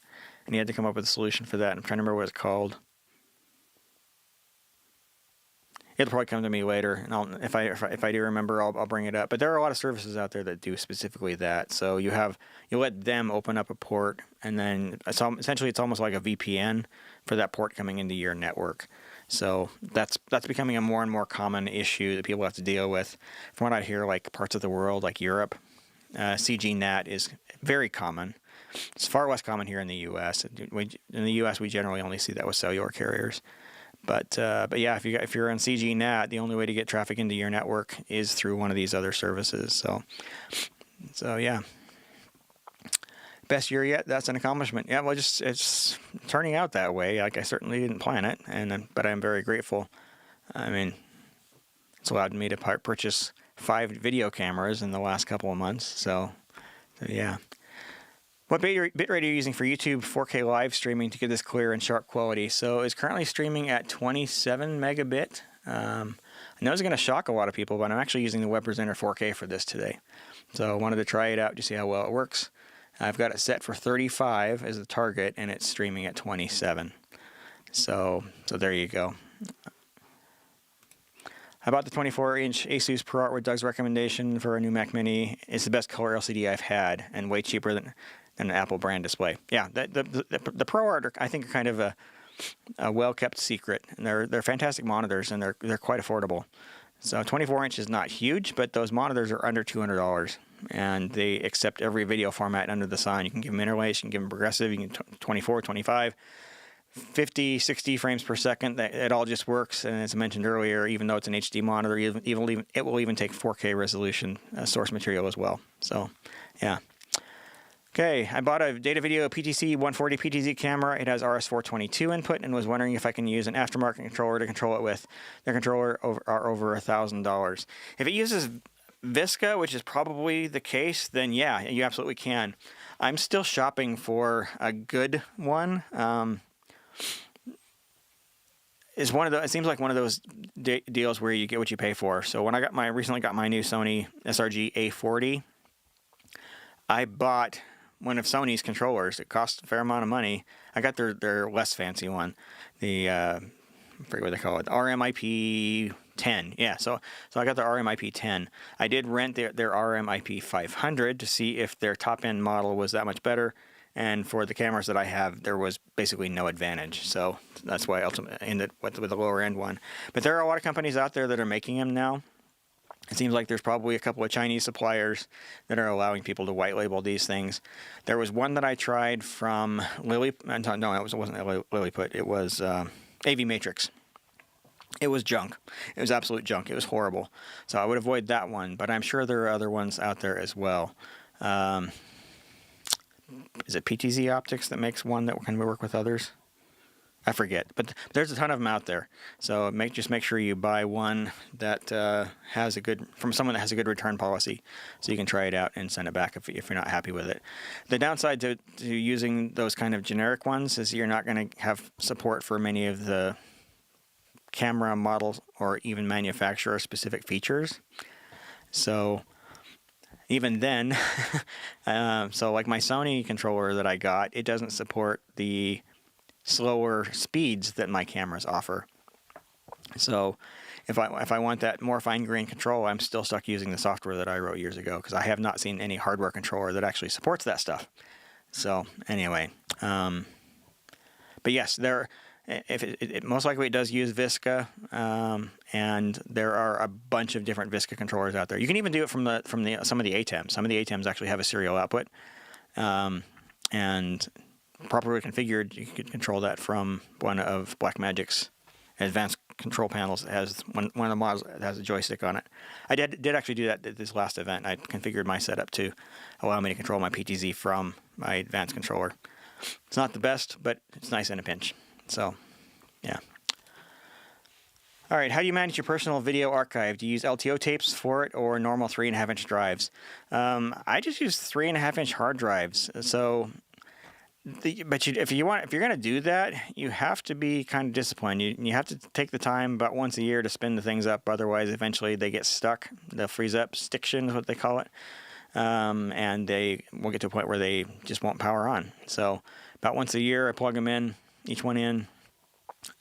and he had to come up with a solution for that. I'm trying to remember what it's called. It'll probably come to me later, and if I do remember, I'll bring it up. But there are a lot of services out there that do specifically that. So you let them open up a port, and then essentially it's almost like a VPN for that port coming into your network. So that's becoming a more and more common issue that people have to deal with. From what I hear, like parts of the world, like Europe, CGNet is very common. It's far less common here in the U.S. In the U.S., we generally only see that with cellular carriers. But yeah, if you're on CGNet, the only way to get traffic into your network is through one of these other services. So yeah. Best year yet? That's an accomplishment. Yeah, well, it's turning out that way. Like, I certainly didn't plan it, but I'm very grateful. I mean, it's allowed me to purchase 5 video cameras in the last couple of months. So yeah. What bitrate are you using for YouTube 4K live streaming to get this clear and sharp quality? So it's currently streaming at 27 megabit. I know it's going to shock a lot of people, but I'm actually using the Web Presenter 4K for this today. So I wanted to try it out to see how well it works. I've got it set for 35 as the target, and it's streaming at 27. So there you go. I bought the 24-inch Asus ProArt with Doug's recommendation for a new Mac Mini. It's the best color LCD I've had, and way cheaper than an Apple brand display. Yeah, the ProArt I think are kind of a well-kept secret, and they're fantastic monitors, and they're quite affordable. So 24-inch is not huge, but those monitors are under $200, and they accept every video format under the sun. You can give them interlace, you can give them progressive, you can 24, 25, 50, 60 frames per second. It all just works, and as I mentioned earlier, even though it's an HD monitor, it will even take 4K resolution source material as well. So, yeah. Okay, I bought a Data Video PTC 140 PTZ camera. It has RS422 input, and was wondering if I can use an aftermarket controller to control it with. The controller are over $1,000. If it uses Visca, which is probably the case, then yeah, you absolutely can. I'm still shopping for a good one. It seems like one of those deals where you get what you pay for. So when I recently got my new Sony SRG A40, I bought one of Sony's controllers. It cost a fair amount of money. I got their less fancy one, I forget what they call it, RMIP 10. Yeah, so I got the RMIP 10. I did rent their RMIP 500 to see if their top end model was that much better. And for the cameras that I have, there was basically no advantage. So that's why I ultimately ended with the lower end one. But there are a lot of companies out there that are making them now. It seems like there's probably a couple of Chinese suppliers that are allowing people to white label these things. There was one that I tried from no, it wasn't Lilliput. It was AV Matrix. It was junk. It was absolute junk. It was horrible. So I would avoid that one. But I'm sure there are other ones out there as well. Is it PTZ Optics that makes one that can work with others? I forget, but there's a ton of them out there. So just make sure you buy one that has from someone that has a good return policy, so you can try it out and send it back if you're not happy with it. The downside to using those kind of generic ones is you're not going to have support for many of the camera models or even manufacturer specific features. So even then, so like my Sony controller that I got, it doesn't support the slower speeds that my cameras offer. So if I want that more fine-grained control, I'm still stuck using the software that I wrote years ago, because I have not seen any hardware controller that actually supports that stuff. So anyway, but yes, it most likely it does use Visca, and there are a bunch of different Visca controllers out there. You can even do it from some of the ATEMs. Some of the ATEMs actually have a serial output, and properly configured, you could control that from one of Blackmagic's advanced control panels that has one of the models that has a joystick on it. I did actually do that at this last event. I configured my setup to allow me to control my PTZ from my advanced controller. It's not the best, but it's nice in a pinch. So, yeah. All right, how do you manage your personal video archive? Do you use LTO tapes for it or normal 3.5-inch drives? I just use 3.5-inch hard drives. So, if you're going to do that, you have to be kind of disciplined. You have to take the time about once a year to spin the things up. Otherwise, eventually they get stuck. They'll freeze up. Stiction is what they call it. And they will get to a point where they just won't power on. So about once a year, I plug them in, each one in,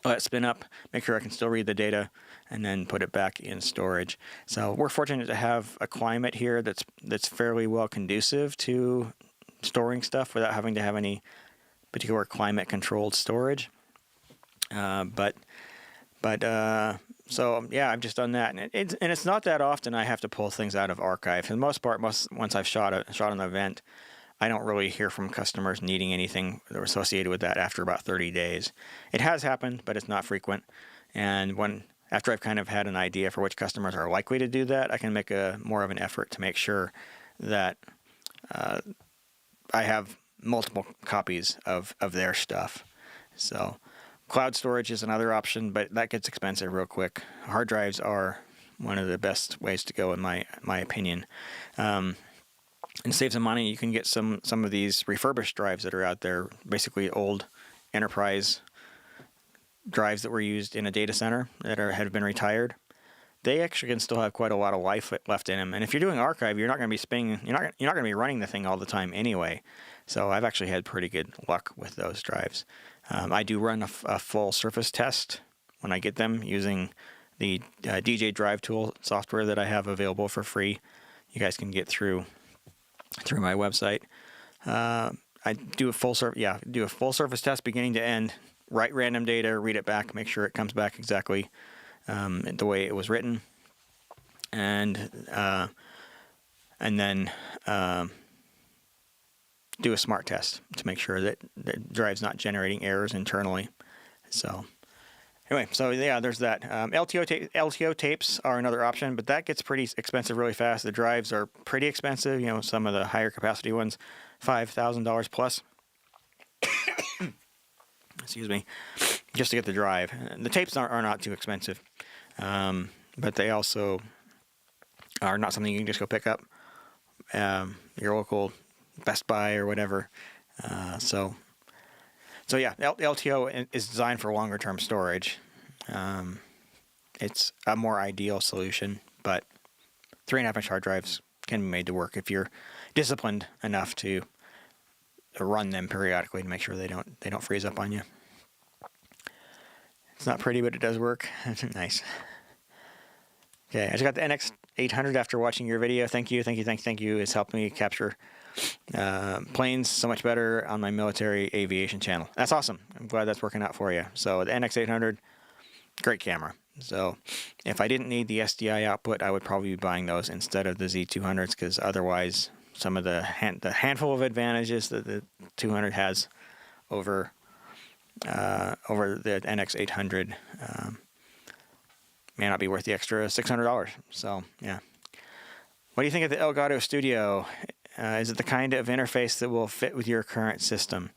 let it spin up, make sure I can still read the data, and then put it back in storage. So we're fortunate to have a climate here that's fairly well conducive to storing stuff without having to have any particular climate controlled storage. So yeah, I've just done that, and it's not that often I have to pull things out of archive. For the most part, once I've shot an event, I don't really hear from customers needing anything associated with that after about 30 days. It has happened, but it's not frequent. And after I've kind of had an idea for which customers are likely to do that, I can make more of an effort to make sure that I have multiple copies of their stuff. So cloud storage is another option, but that gets expensive real quick. Hard drives are one of the best ways to go, in my opinion. And save some money. You can get some of these refurbished drives that are out there, basically old enterprise drives that were used in a data center that have been retired. They actually can still have quite a lot of life left in them. And if you're doing archive, you're not going to be running the thing all the time anyway. So I've actually had pretty good luck with those drives. I do run a full surface test when I get them using the DJ Drive Tool software that I have available for free. You guys can get through my website. I do a full surface test beginning to end. Write random data, read it back, make sure it comes back exactly the way it was written, and then do a smart test to make sure that the drive's not generating errors internally. So anyway, so yeah, there's that. LTO tapes are another option, but that gets pretty expensive really fast. The drives are pretty expensive. Some of the higher capacity ones, $5,000 plus. Excuse me, just to get the drive. The tapes are not too expensive, but they also are not something you can just go pick up your local Best Buy or whatever. So yeah, LTO is designed for longer term storage. It's a more ideal solution, but 3.5-inch hard drives can be made to work if you're disciplined enough to run them periodically to make sure they don't freeze up on you. It's not pretty, but it does work. Nice. Okay, I just got the NX800 after watching your video. Thank you. It's helped me capture planes so much better on my military aviation channel. That's awesome. I'm glad that's working out for you. So the NX800, great camera. So if I didn't need the SDI output, I would probably be buying those instead of the Z200s, because otherwise some of the handful of advantages that the 200 has over the NX800 may not be worth the extra $600. So yeah. What do you think of the Elgato Studio? Is it the kind of interface that will fit with your current system?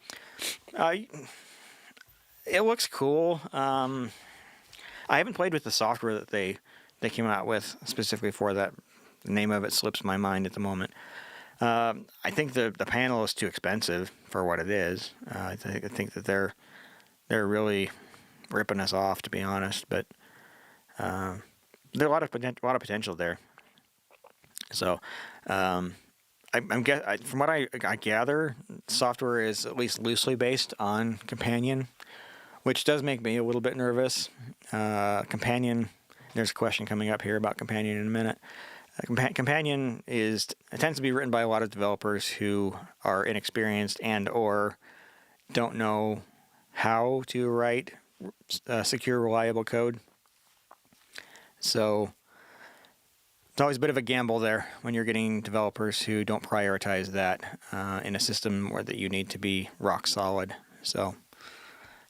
It looks cool. I haven't played with the software that they came out with specifically for that. The name of it slips my mind at the moment. I think the panel is too expensive for what it is. I think that they're really ripping us off, to be honest. But there's a lot of potential there. So from what I gather, software is at least loosely based on Companion, which does make me a little bit nervous. Companion, there's a question coming up here about Companion in a minute. Companion tends to be written by a lot of developers who are inexperienced and or don't know how to write secure, reliable code. So it's always a bit of a gamble there when you're getting developers who don't prioritize that in a system where that you need to be rock solid. So,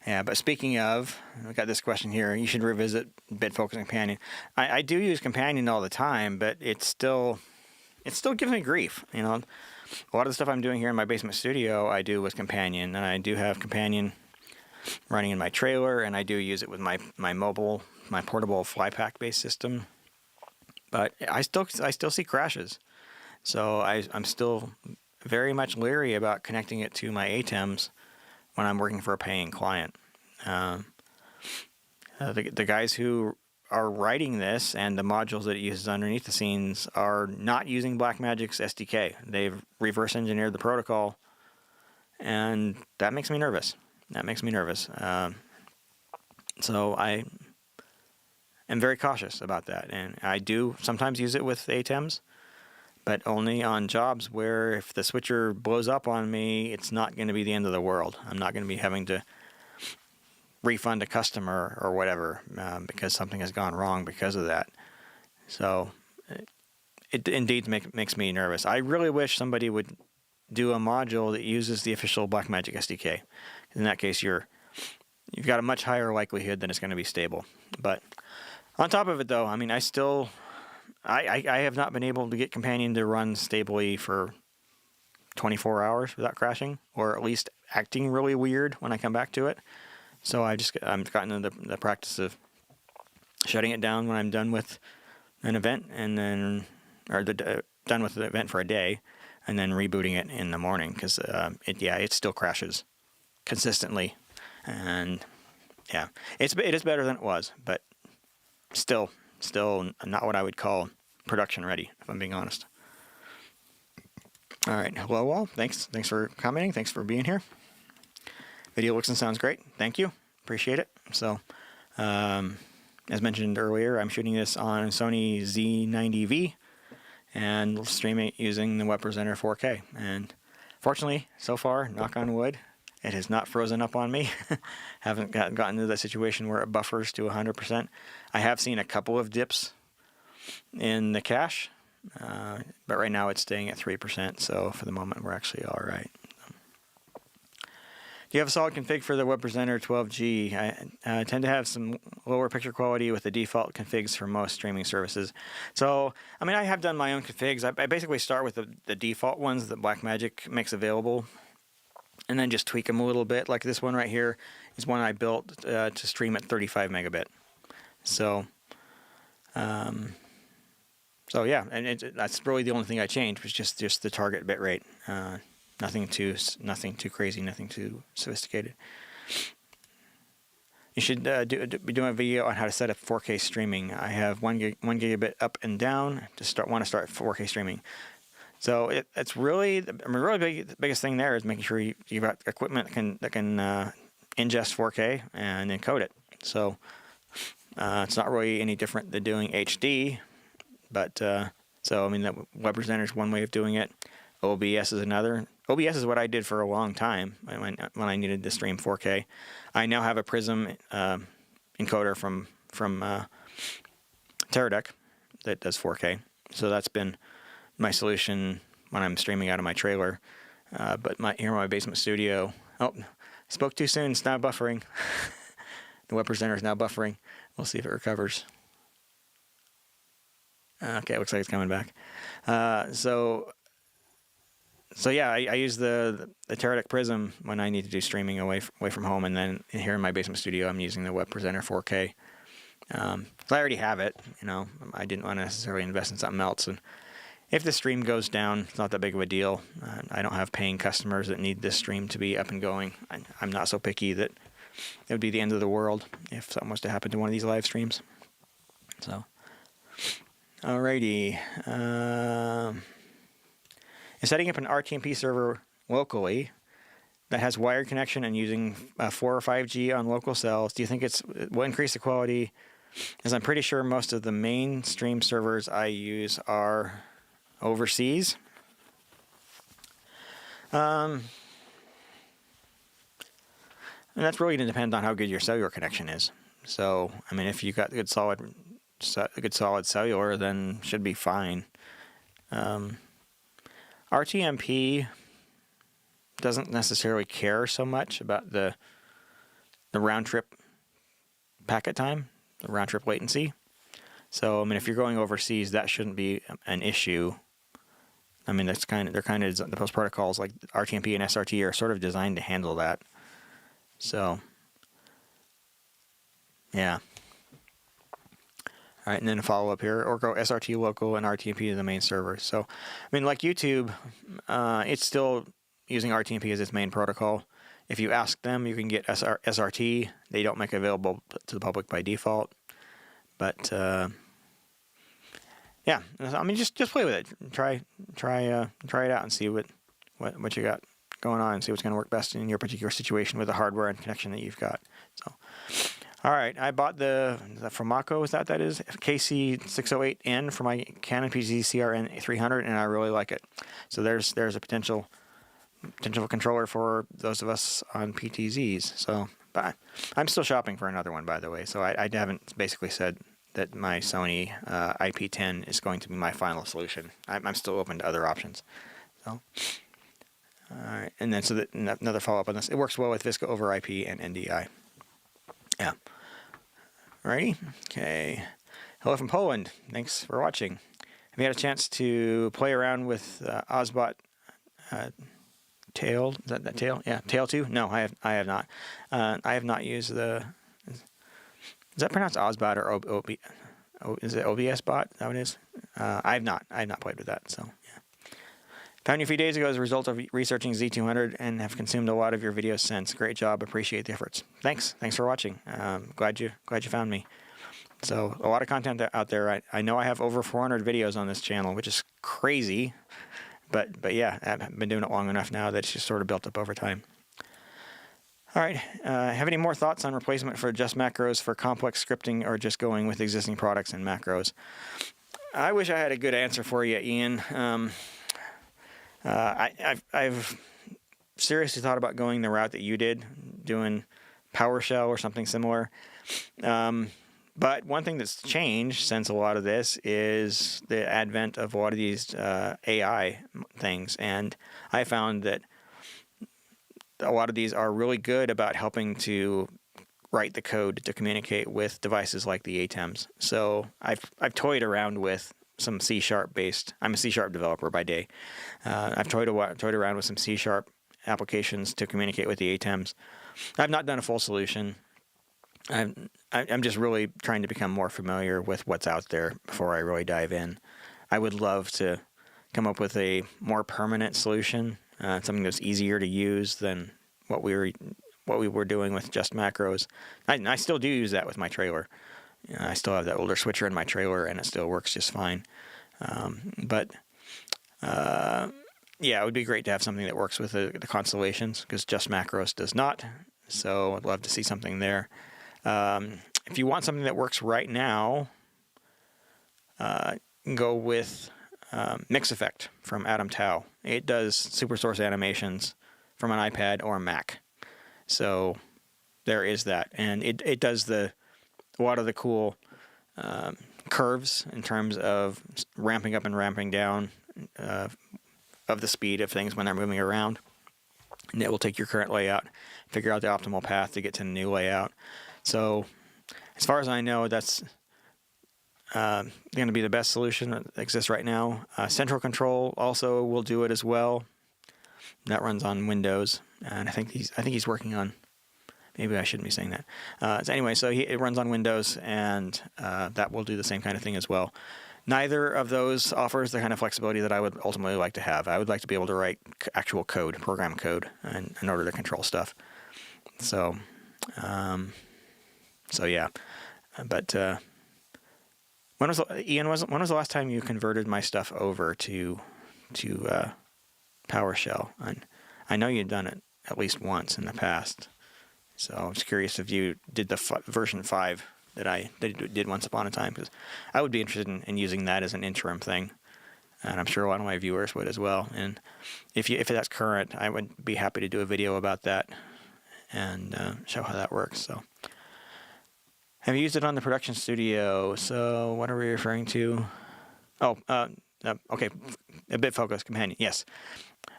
yeah. But speaking of, I got this question here. You should revisit BitFocus Companion. I do use Companion all the time, but it still gives me grief. You know, a lot of the stuff I'm doing here in my basement studio, I do with Companion, and I do have Companion running in my trailer, and I do use it with my portable FlyPack based system. But I still see crashes, so I'm still very much leery about connecting it to my ATEMs when I'm working for a paying client. The guys who are writing this and the modules that it uses underneath the scenes are not using Blackmagic's SDK. They've reverse engineered the protocol, and that makes me nervous. So I am very cautious about that, and I do sometimes use it with ATEMs, but only on jobs where if the switcher blows up on me, it's not going to be the end of the world. I'm not going to be having to refund a customer or whatever because something has gone wrong because of that. So it indeed makes me nervous. I really wish somebody would do a module that uses the official Blackmagic SDK. In that case, you've got a much higher likelihood that it's going to be stable. But on top of it, though, I mean, I have not been able to get Companion to run stably for 24 hours without crashing, or at least acting really weird when I come back to it. So I've gotten into the practice of shutting it down when I'm done with an event, and then done with the event for a day, and then rebooting it in the morning because it still crashes consistently, and yeah, it is better than it was, but still not what I would call production ready, if I'm being honest. All right, hello all. Thanks for commenting. Thanks for being here. Video looks and sounds great. Thank you. Appreciate it. So, as mentioned earlier, I'm shooting this on Sony Z90V and streaming it using the Web Presenter 4K. And fortunately, so far, knock on wood, it has not frozen up on me. Haven't gotten to that situation where it buffers to 100%. I have seen a couple of dips in the cache, but right now it's staying at 3%. So for the moment, we're actually all right. Do you have a solid config for the Web Presenter 12G? I tend to have some lower picture quality with the default configs for most streaming services. So, I mean, I have done my own configs. I basically start with the default ones that Blackmagic makes available, and then just tweak them a little bit. Like this one right here is one I built to stream at 35 megabit. So, yeah, and that's really the only thing I changed was just the target bitrate. Nothing too crazy, nothing too sophisticated. You should be doing a video on how to set up 4K streaming. I have 1 gigabit up and down to want to start 4K streaming. So it's really the biggest thing there is making sure you've got equipment that can ingest 4K and encode it. So it's not really any different than doing HD, but so I mean the Web Presenter is one way of doing it. OBS is another. OBS is what I did for a long time when I needed to stream 4K. I now have a Prism encoder from Teradek that does 4K. So that's been my solution when I'm streaming out of my trailer. But here in my basement studio, spoke too soon. It's now buffering. The Web Presenter is now buffering. We'll see if it recovers. Okay, it looks like it's coming back. So yeah, I use the Teradek Prism when I need to do streaming away from home, and then here in my basement studio, I'm using the Web Presenter 4K. I already have it, I didn't want to necessarily invest in something else. And if the stream goes down, it's not that big of a deal. I don't have paying customers that need this stream to be up and going. I'm not so picky that it would be the end of the world if something was to happen to one of these live streams. So, alrighty. And setting up an RTMP server locally that has wired connection and using 4 or 5G on local cells, do you think it will increase the quality? As I'm pretty sure most of the mainstream servers I use are overseas. And that's really going to depend on how good your cellular connection is. So, I mean, if you got good solid cellular, then should be fine. RTMP doesn't necessarily care so much about the round trip packet time, the round trip latency. So, I mean, if you're going overseas, that shouldn't be an issue. I mean, those protocols like RTMP and SRT are sort of designed to handle that. So, yeah. All right, and then a follow-up here, or go SRT local and RTMP to the main server. So, I mean, like YouTube, it's still using RTMP as its main protocol. If you ask them, you can get SRT. They don't make it available to the public by default. But, yeah, I mean, just play with it. Try it out and see what you got going on, and see what's going to work best in your particular situation with the hardware and connection that you've got. So, all right, I bought the Formaco, is that is KC608N for my Canon PTZ CRN 300, and I really like it. So there's a potential controller for those of us on PTZs. So, but I'm still shopping for another one, by the way. So I haven't basically said that my Sony IP10 is going to be my final solution. I'm still open to other options. So, all right, and then another follow-up on this. It works well with Visco over IP and NDI. Yeah. Alrighty. Okay. Hello from Poland. Thanks for watching. Have you had a chance to play around with Ozbot Tail? Is that Tail? Yeah, Tail 2? No, I have not. I have not used the... Is that pronounced Ozbot or is it OBS bot? Is that what it is? I have not played with that, so yeah. Found you a few days ago as a result of researching Z200 and have consumed a lot of your videos since. Great job. Appreciate the efforts. Thanks for watching. Glad you found me. So a lot of content out there. I know I have over 400 videos on this channel, which is crazy. But yeah, I've been doing it long enough now that it's just sort of built up over time. All right. Have any more thoughts on replacement for just macros for complex scripting, or just going with existing products and macros? I wish I had a good answer for you, Ian. I've seriously thought about going the route that you did, doing PowerShell or something similar. But one thing that's changed since a lot of this is the advent of a lot of these AI things. And I found that a lot of these are really good about helping to write the code to communicate with devices like the ATEMs. So I've toyed around with some C# based. I'm a C# developer by day. I've toyed around with some C# applications to communicate with the ATEMs. I've not done a full solution. I'm just really trying to become more familiar with what's out there before I really dive in. I would love to come up with a more permanent solution, something that's easier to use than what we were doing with just macros. I still do use that with my trailer. I still have that older switcher in my trailer, and it still works just fine. Yeah, it would be great to have something that works with the constellations, because just macros does not. So I'd love to see something there. If you want something that works right now, go with Mix Effect from Adam Tao. It does supersource animations from an iPad or a Mac. So there is that. And it does a lot of the cool curves in terms of ramping up and ramping down of the speed of things when they're moving around. And it will take your current layout, figure out the optimal path to get to the new layout. So as far as I know, that's going to be the best solution that exists right now. Central Control also will do it as well. That runs on Windows, and I think he's working on. Maybe I shouldn't be saying that. Anyway, so it runs on Windows, and that will do the same kind of thing as well. Neither of those offers the kind of flexibility that I would ultimately like to have. I would like to be able to write actual code, program code, in order to control stuff. So yeah. But when was the last time you converted my stuff over to PowerShell. And I know you've done it at least once in the past. So I was curious if you did the version 5 that I did once upon a time, because I would be interested in using that as an interim thing. And I'm sure a lot of my viewers would as well. And if that's current, I would be happy to do a video about that and show how that works. So, have you used it on the production studio? So, what are we referring to? Oh, okay, a BitFocus companion. Yes,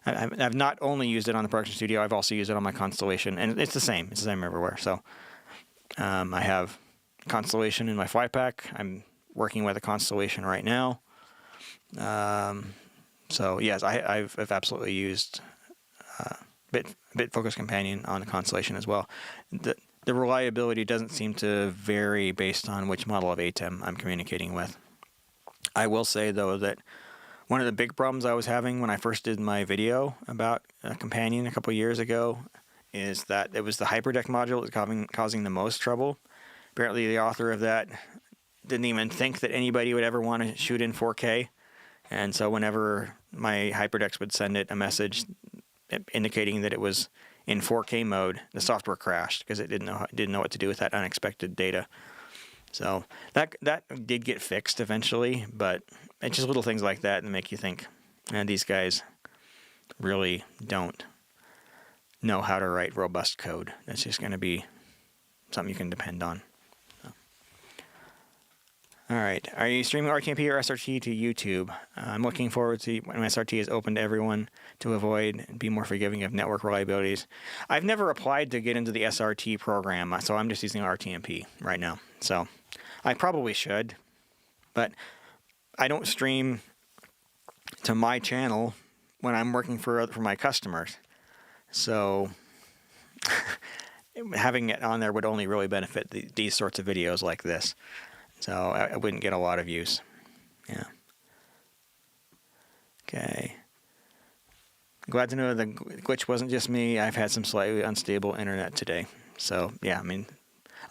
I've not only used it on the production studio. I've also used it on my Constellation, and it's the same. It's the same everywhere. So, I have Constellation in my flight pack. I'm working with a Constellation right now. So yes, I've absolutely used BitFocus Companion on the Constellation as well. The reliability doesn't seem to vary based on which model of ATEM I'm communicating with. I will say though that one of the big problems I was having when I first did my video about a Companion a couple years ago is that it was the HyperDeck module that was causing the most trouble. Apparently the author of that didn't even think that anybody would ever want to shoot in 4K. And so whenever my HyperDecks would send it a message indicating that it was in 4K mode, the software crashed because it didn't know what to do with that unexpected data. So that did get fixed eventually, but it's just little things like that that make you think, these guys really don't know how to write robust code. That's just going to be something you can depend on. All right. Are you streaming RTMP or SRT to YouTube? I'm looking forward to when SRT is open to everyone to avoid and be more forgiving of network reliabilities. I've never applied to get into the SRT program, so I'm just using RTMP right now. So I probably should, but I don't stream to my channel when I'm working for my customers. So having it on there would only really benefit these sorts of videos like this. So I wouldn't get a lot of use. Yeah. Okay. Glad to know the glitch wasn't just me. I've had some slightly unstable internet today. So yeah, I mean,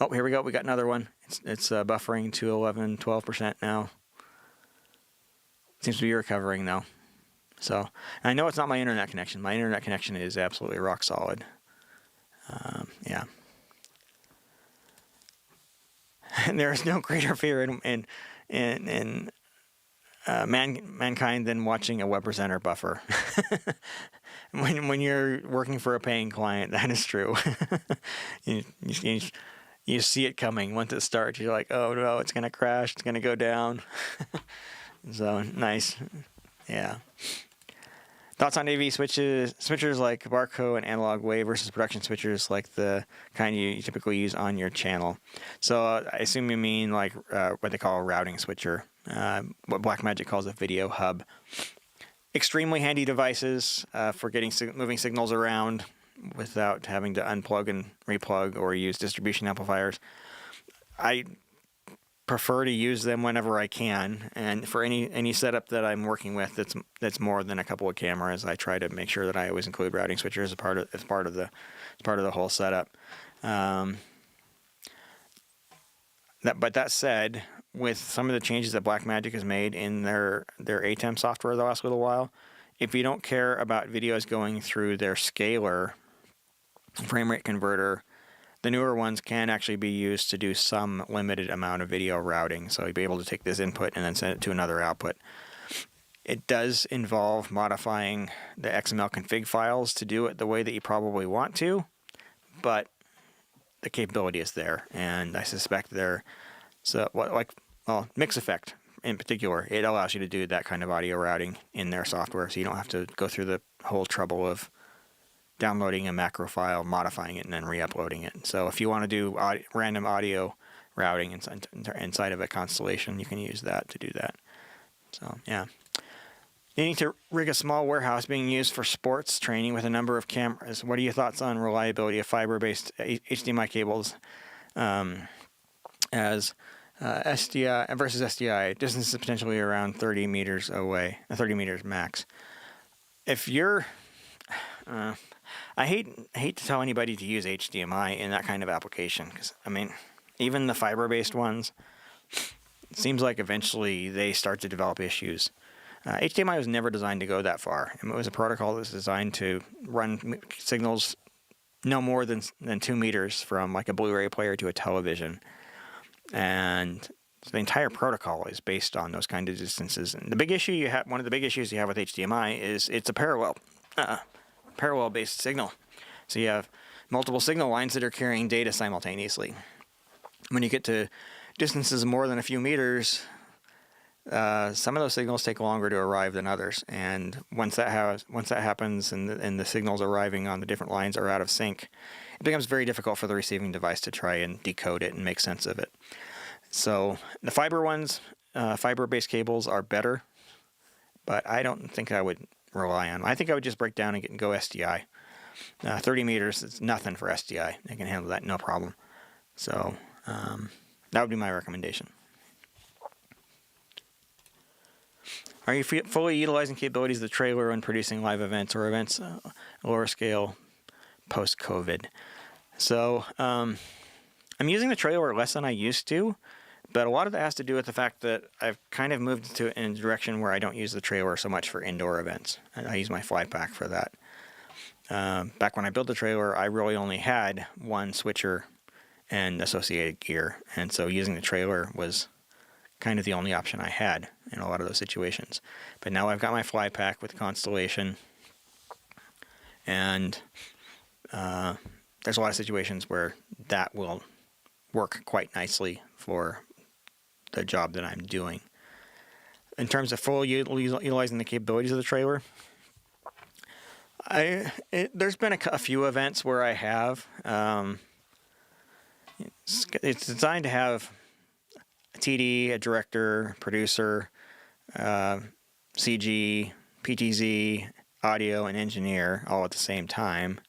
oh, here we go. We got another one. It's buffering to 12% now. Seems to be recovering though. So I know it's not my internet connection. My internet connection is absolutely rock solid. Yeah. And there is no greater fear in mankind than watching a web presenter buffer. when you're working for a paying client, that is true. You see it coming. Once it starts, you're like, oh no, it's gonna crash. It's gonna go down. So nice, yeah. Thoughts on AV switchers like Barco and analog wave versus production switchers like the kind you typically use on your channel. So I assume you mean like what they call a routing switcher, what Blackmagic calls a video hub. Extremely handy devices for getting moving signals around without having to unplug and replug or use distribution amplifiers. I prefer to use them whenever I can, and for any setup that I'm working with that's more than a couple of cameras, I try to make sure that I always include routing switchers as part of the whole setup. But that said, with some of the changes that Blackmagic has made in their ATEM software the last little while, if you don't care about videos going through their scaler frame rate converter, the newer ones can actually be used to do some limited amount of video routing. So you'll be able to take this input and then send it to another output. It does involve modifying the XML config files to do it the way that you probably want to, but the capability is there, and I suspect Mix Effect in particular, it allows you to do that kind of audio routing in their software, so you don't have to go through the whole trouble of downloading a macro file, modifying it, and then re-uploading it. So if you want to do random audio routing inside of a Constellation, you can use that to do that. So yeah. Needing to rig a small warehouse being used for sports training with a number of cameras. What are your thoughts on reliability of fiber-based HDMI cables as SDI versus SDI? Distance is potentially around 30 meters away, 30 meters max. If you're I hate to tell anybody to use HDMI in that kind of application, because I mean, even the fiber-based ones, it seems like eventually they start to develop issues. HDMI was never designed to go that far. It was a protocol that was designed to run signals no more than 2 meters from like a Blu-ray player to a television. And the entire protocol is based on those kind of distances. And the big issue you have, one of the big issues you have with HDMI is it's a parallel-based signal. So you have multiple signal lines that are carrying data simultaneously. When you get to distances more than a few meters, some of those signals take longer to arrive than others. And once that happens and the signals arriving on the different lines are out of sync, it becomes very difficult for the receiving device to try and decode it and make sense of it. So the fiber-based cables are better, but I don't think I would rely on them. I think I would just break down and go SDI. 30 meters is nothing for SDI. They can handle that no problem. So that would be my recommendation. Are you fully utilizing capabilities of the trailer when producing live events or events lower scale post-COVID? So I'm using the trailer less than I used to, but a lot of that has to do with the fact that I've kind of moved in a direction where I don't use the trailer so much for indoor events. I use my fly pack for that. Back when I built the trailer, I really only had one switcher and associated gear, and so using the trailer was kind of the only option I had in a lot of those situations. But now I've got my fly pack with Constellation, and there's a lot of situations where that will work quite nicely for the job that I'm doing. In terms of fully utilizing the capabilities of the trailer, there's been a few events where I have. It's designed to have a TD, a director, producer, CG, PTZ, audio, and engineer all at the same time.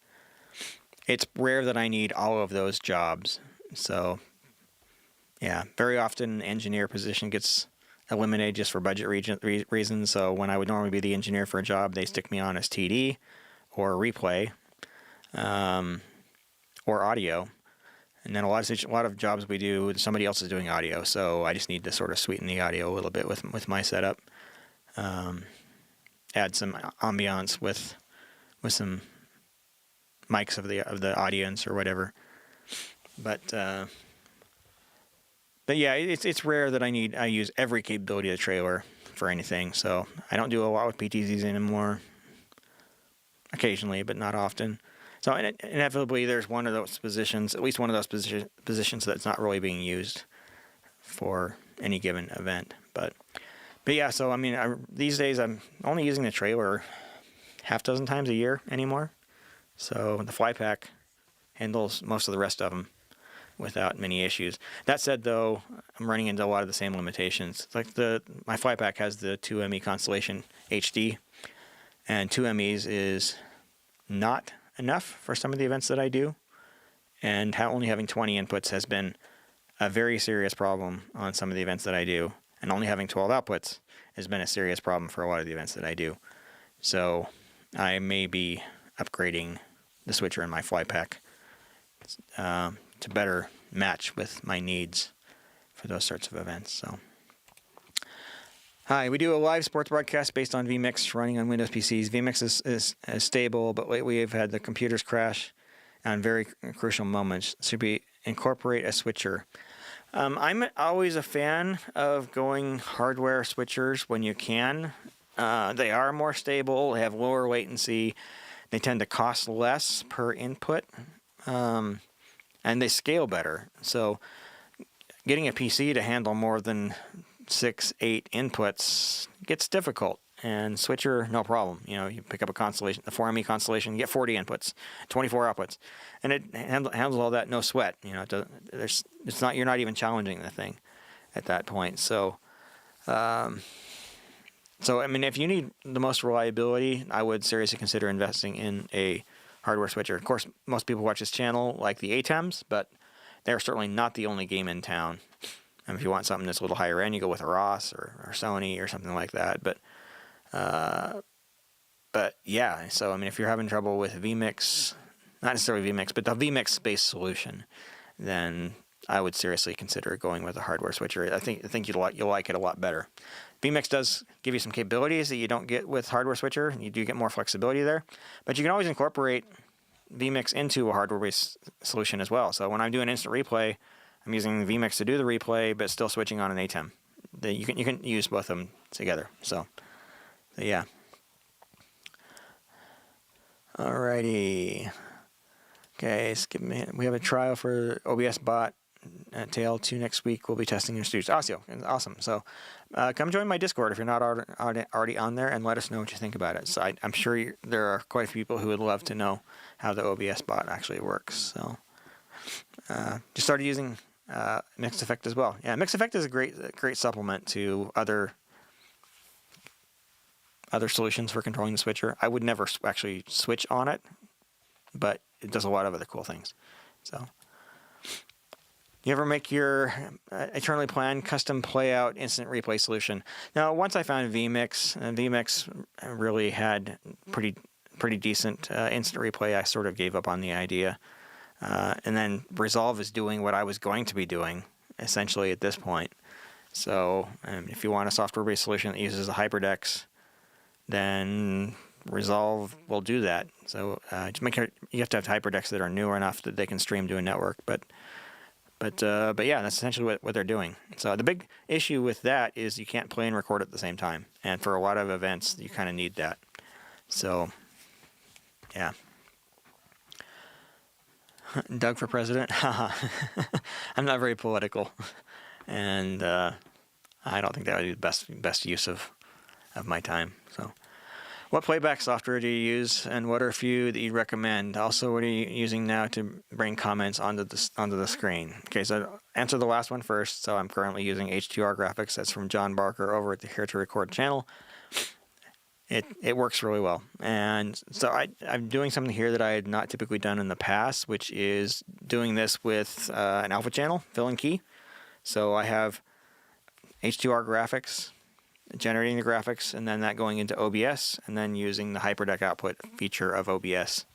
It's rare that I need all of those jobs. So, yeah, very often the engineer position gets eliminated just for budget reasons. So when I would normally be the engineer for a job, they stick me on as TD or replay or audio. And then a lot of jobs we do, somebody else is doing audio. So I just need to sort of sweeten the audio a little bit with my setup. Add some ambiance with some mics of the audience or whatever. But yeah, it's rare that I use every capability of the trailer for anything. So I don't do a lot with PTZs anymore. Occasionally, but not often. So inevitably, there's one of those positions, at least one of those positions that's not really being used for any given event. But yeah, so I mean, these days I'm only using the trailer half dozen times a year anymore. So the fly pack handles most of the rest of them without many issues. That said, though, I'm running into a lot of the same limitations. Like my fly pack has the 2ME Constellation HD, and 2MEs is not enough for some of the events that I do, and only having 20 inputs has been a very serious problem on some of the events that I do, and only having 12 outputs has been a serious problem for a lot of the events that I do. So I may be upgrading the switcher in my fly pack to better match with my needs for those sorts of events. So, hi, we do a live sports broadcast based on vMix running on Windows PCs. vMix is stable, but lately we've had the computers crash on very crucial moments. Should we incorporate a switcher? I'm always a fan of going hardware switchers when you can. They are more stable, they have lower latency, they tend to cost less per input, and they scale better. So getting a PC to handle more than 6-8 inputs gets difficult. And switcher, no problem. You know, you pick up a Constellation, the 4ME Constellation, you get 40 inputs, 24 outputs, and it handles all that no sweat. You know, you're not even challenging the thing at that point. So I mean, if you need the most reliability, I would seriously consider investing in a hardware switcher. Of course, most people watch this channel like the ATEMs, but they're certainly not the only game in town. And if you want something that's a little higher end, you go with a Ross or Sony or something like that. But yeah, so I mean, if you're having trouble with vMix, not necessarily vMix, but the vMix-based solution, then I would seriously consider going with a hardware switcher. I think you'll like it a lot better. vMix does give you some capabilities that you don't get with hardware switcher. You do get more flexibility there, but you can always incorporate vMix into a hardware-based solution as well. So when I'm doing instant replay, I'm using vMix to do the replay, but still switching on an ATEM. You can use both of them together. So yeah. Alrighty. Okay, we have a trial for OBS bot at TL2 next week. We'll be testing in studios. Awesome. So come join my Discord if you're not already on there, and let us know what you think about it. So I'm sure there are quite a few people who would love to know how the OBS bot actually works. So just started using Mixed Effect as well. Yeah, Mixed Effect is a great supplement to other solutions for controlling the switcher. I would never actually switch on it, but it does a lot of other cool things. So, you ever make your eternally planned custom playout instant replay solution? Now, once I found vMix, and vMix really had pretty decent instant replay, I sort of gave up on the idea. And then Resolve is doing what I was going to be doing, essentially, at this point. So, if you want a software-based solution that uses a HyperDex, then Resolve will do that. So just make sure you have to have HyperDex that are newer enough that they can stream to a network. But yeah, that's essentially what they're doing. So the big issue with that is you can't play and record at the same time. And for a lot of events, you kind of need that. So yeah. Doug for president? I'm not very political, and I don't think that would be the best use of my time. So, what playback software do you use, and what are a few that you'd recommend? Also, what are you using now to bring comments onto the screen? Okay, so answer the last one first. So I'm currently using H2R graphics. That's from John Barker over at the Here to Record channel. It works really well, and so I'm doing something here that I had not typically done in the past, which is doing this with an alpha channel, fill and key. So I have H2R graphics, generating the graphics, and then that going into OBS, and then using the HyperDeck output feature of OBS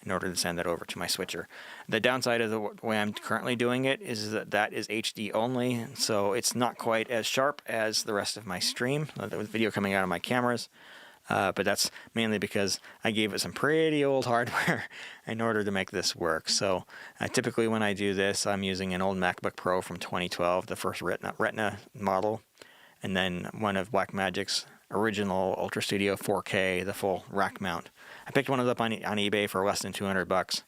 in order to send that over to my switcher. The downside of the way I'm currently doing it is that is HD only, so it's not quite as sharp as the rest of my stream, the video coming out of my cameras. But that's mainly because I gave it some pretty old hardware in order to make this work. So typically when I do this, I'm using an old MacBook Pro from 2012, the first Retina model, and then one of Blackmagic's original Ultra Studio 4K, the full rack mount. I picked one of them up on eBay for less than $200.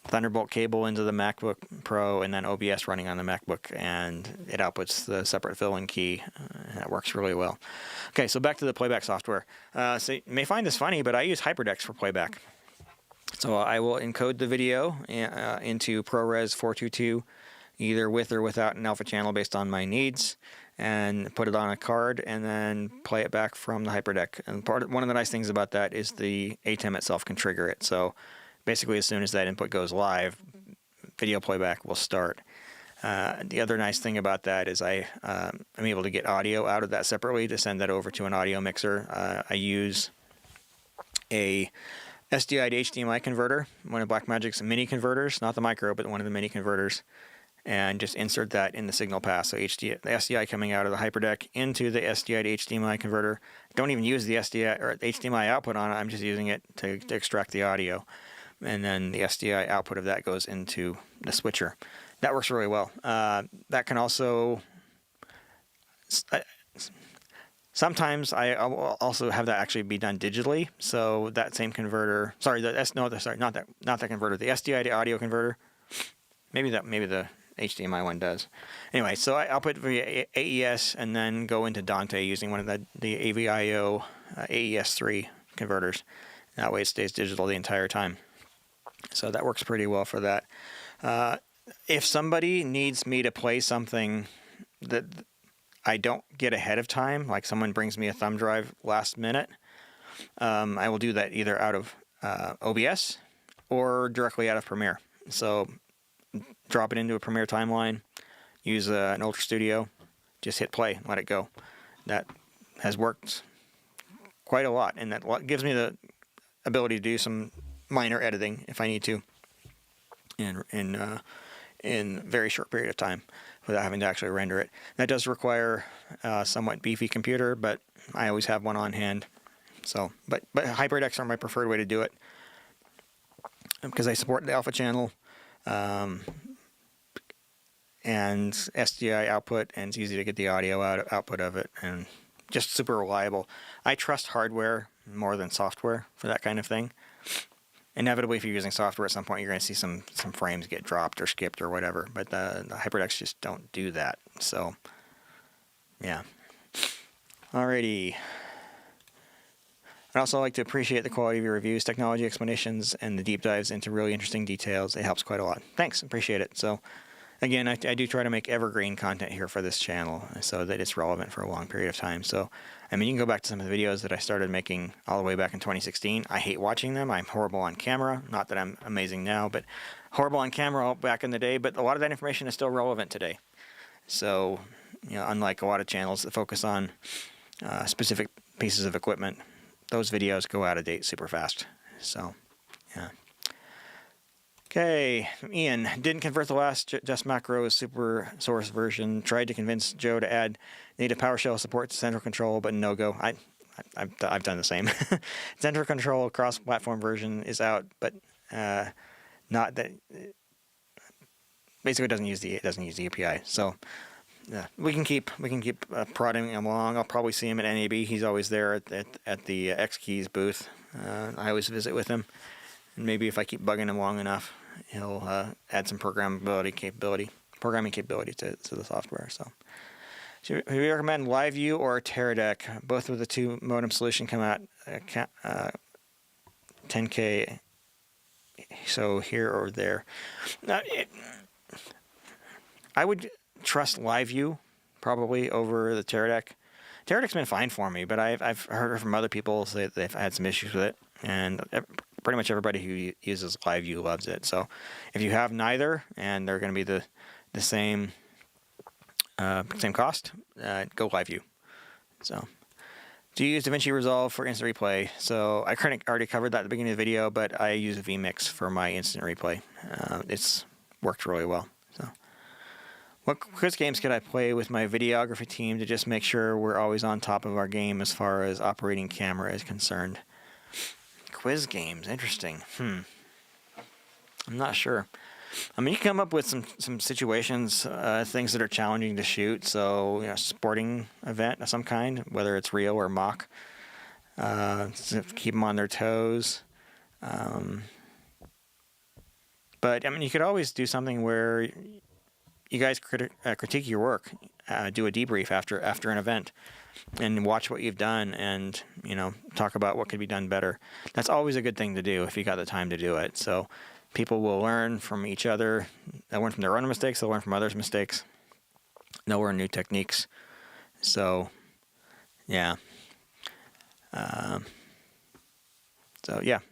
Thunderbolt cable into the MacBook Pro, and then OBS running on the MacBook, and it outputs the separate fill and key, and that works really well. Okay, so back to the playback software. So you may find this funny, but I use HyperDex for playback. So I will encode the video into ProRes 422, either with or without an alpha channel based on my needs, and put it on a card, and then play it back from the HyperDeck. And one of the nice things about that is the ATEM itself can trigger it. So basically, as soon as that input goes live, video playback will start. The other nice thing about that is I'm able to get audio out of that separately to send that over to an audio mixer. I use a SDI to HDMI converter, one of Blackmagic's mini converters, not the micro, but one of the mini converters, and just insert that in the signal path. So the SDI coming out of the HyperDeck into the SDI to HDMI converter. Don't even use the SDI or HDMI output on it. I'm just using it to extract the audio. And then the SDI output of that goes into the switcher. That works really well. That can also... Sometimes I will also have that actually be done digitally. So that same converter... not that converter. The SDI to audio converter. Maybe the HDMI one does. Anyway, so I output via AES and then go into Dante using one of the AVIO AES3 converters. That way it stays digital the entire time. So that works pretty well for that. If somebody needs me to play something that I don't get ahead of time, like someone brings me a thumb drive last minute, I will do that either out of OBS or directly out of Premiere. So drop it into a Premiere timeline, use an Ultra Studio, just hit play, let it go. That has worked quite a lot, and that gives me the ability to do some minor editing if I need to in in a very short period of time without having to actually render it. That does require a somewhat beefy computer, but I always have one on hand. So, but HyperDecks are my preferred way to do it because I support the alpha channel and SDI output, and it's easy to get the audio output of it, and just super reliable. I trust hardware more than software for that kind of thing. Inevitably, if you're using software at some point, you're going to see some frames get dropped or skipped or whatever, but the HyperDecks just don't do that. So, yeah. Alrighty. I'd also like to appreciate the quality of your reviews, technology explanations, and the deep dives into really interesting details. It helps quite a lot. Thanks, appreciate it. So, again, I do try to make evergreen content here for this channel so that it's relevant for a long period of time. So, I mean, you can go back to some of the videos that I started making all the way back in 2016. I hate watching them. I'm horrible on camera. Not that I'm amazing now, but horrible on camera back in the day. But a lot of that information is still relevant today. So, you know, unlike a lot of channels that focus on specific pieces of equipment, those videos go out of date super fast. So, yeah. Okay, Ian, didn't convert the last Just Macros super source version. Tried to convince Joe to add native PowerShell support to central control, but no go. I've done the same. Central control cross-platform version is out, but not that. Basically, it doesn't use the API. So we can keep prodding him along. I'll probably see him at NAB. He's always there at the XKeys booth. I always visit with him. And maybe if I keep bugging him long enough, he'll add some programming capability to the software. So, should we recommend LiveView or Teradek? Both of the two modem solution come out 10K. So here or there. I would trust LiveView probably over the Teradek. Teradek's been fine for me, but I've heard from other people say that they've had some issues with it, and pretty much everybody who uses LiveView loves it. So if you have neither and they're going to be the same cost, go LiveView. So, do you use DaVinci Resolve for instant replay? So I kind of already covered that at the beginning of the video, but I use vMix for my instant replay. It's worked really well. So, what quiz games could I play with my videography team to just make sure we're always on top of our game as far as operating camera is concerned? Quiz games, interesting. I'm not sure. I mean, you can come up with some situations, things that are challenging to shoot. So, you know, sporting event of some kind, whether it's real or mock, to keep them on their toes. But I mean, you could always do something where you guys critique your work, do a debrief after an event, and watch what you've done, and talk about what could be done better. That's always a good thing to do if you got the time to do it. So people will learn from each other. They'll learn from their own mistakes. They'll learn from others' mistakes. They'll learn new techniques. So, yeah.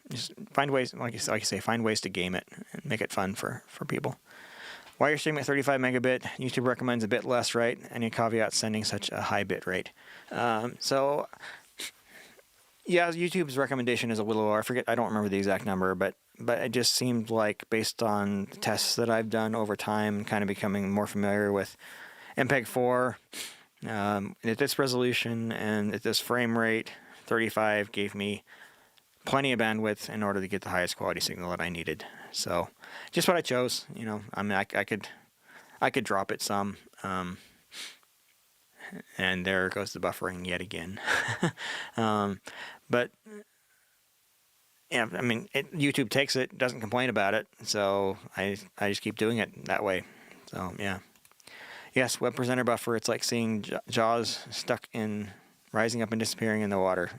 Just find ways, like you say, find ways to game it and make it fun for people. While you're streaming at 35 megabit, YouTube recommends a bit less, right? Any caveats sending such a high bit rate? YouTube's recommendation is a little lower. I don't remember the exact number, but it just seemed like, based on the tests that I've done over time, kind of becoming more familiar with MPEG-4, at this resolution and at this frame rate, 35 gave me plenty of bandwidth in order to get the highest quality signal that I needed. So, just what I chose. I mean, I could drop it some, and there goes the buffering yet again. But yeah, I mean, YouTube takes it, doesn't complain about it, so I just keep doing it that way. So yeah, yes, web presenter buffer. It's like seeing Jaws rising up and disappearing in the water.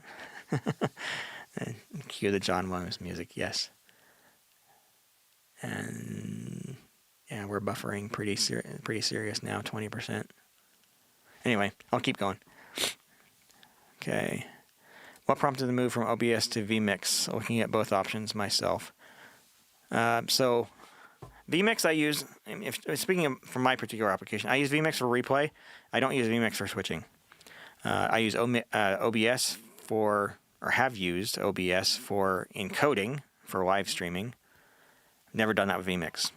And cue the John Williams music. Yes. And yeah, we're buffering pretty serious now, 20%. Anyway, I'll keep going. Okay. What prompted the move from OBS to vMix? Looking at both options myself. So vMix I use, speaking from my particular application, I use vMix for replay. I don't use vMix for switching. I use OBS have used OBS for encoding for live streaming. Never done that with vMix.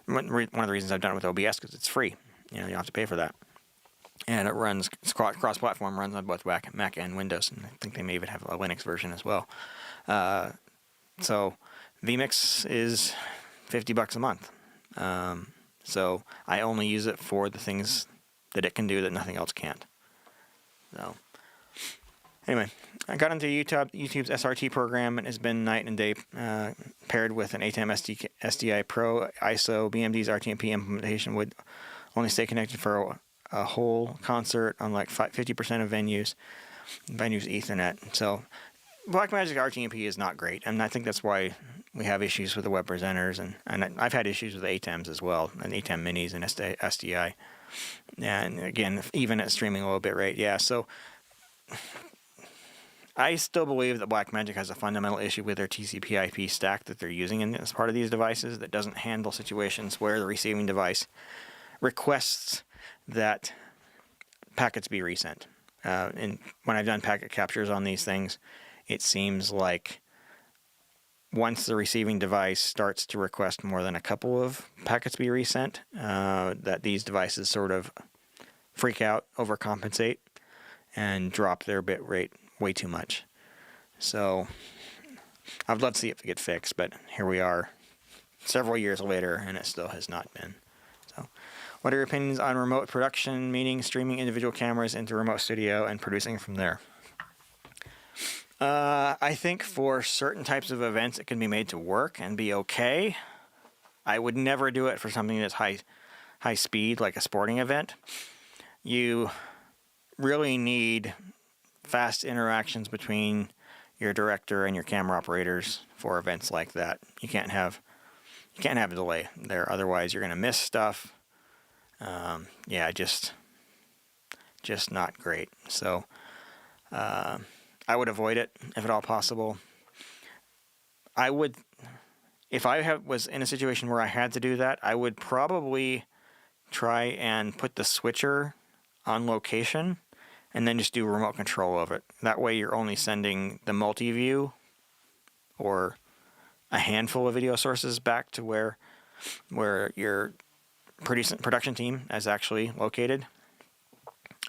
one of the reasons I've done it with OBS, because it's free. You don't have to pay for that. And it runs cross-platform, runs on both Mac and Windows, and I think they may even have a Linux version as well. So vMix is $50 a month. So I only use it for the things that it can do that nothing else can't. So anyway, I got into YouTube's SRT program, and it's been night and day, paired with an ATEM SDI Pro ISO. BMD's RTMP implementation would only stay connected for a whole concert on like 50% of venues Ethernet. So Blackmagic RTMP is not great, and I think that's why we have issues with the web presenters, and I've had issues with ATEMs as well, and ATEM minis and SDI. And again, even at streaming low bit rate, yeah. So I still believe that Blackmagic has a fundamental issue with their TCP/IP stack that they're using as part of these devices that doesn't handle situations where the receiving device requests that packets be resent. And when I've done packet captures on these things, it seems like once the receiving device starts to request more than a couple of packets be resent, that these devices sort of freak out, overcompensate, and drop their bit rate way too much. So I'd love to see it get fixed, but here we are several years later, and it still has not been. So what are your opinions on remote production, meaning streaming individual cameras into remote studio and producing from there? I think for certain types of events, it can be made to work and be okay. I would never do it for something that's high speed, like a sporting event. You really need fast interactions between your director and your camera operators for events like that. You can't have a delay there, otherwise you're going to miss stuff. Yeah, just not great. So I would avoid it if at all possible. I would, if I was in a situation where I had to do that, I would probably try and put the switcher on location and then just do remote control of it. That way you're only sending the multi-view or a handful of video sources back to where your production team is actually located.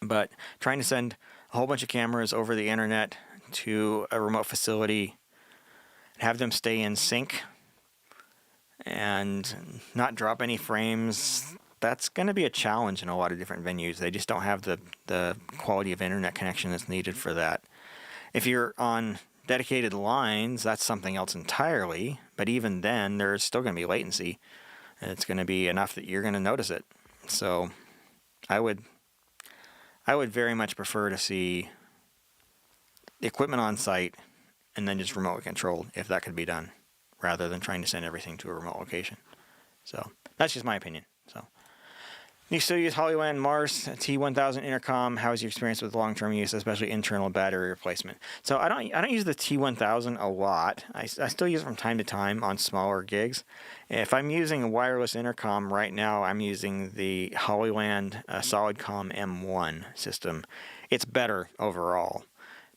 But trying to send a whole bunch of cameras over the internet to a remote facility, have them stay in sync and not drop any frames, that's going to be a challenge in a lot of different venues. They just don't have the quality of internet connection that's needed for that. If you're on dedicated lines, that's something else entirely, but even then there's still going to be latency, and it's going to be enough that you're going to notice it. So I would very much prefer to see the equipment on site and then just remotely controlled, if that could be done, rather than trying to send everything to a remote location. So that's just my opinion. So you still use Hollyland Mars T1000 intercom. How is your experience with long-term use, especially internal battery replacement? So I don't use the T1000 a lot. I still use it from time to time on smaller gigs. If I'm using a wireless intercom right now, I'm using the Hollyland SolidComm M1 system. It's better overall.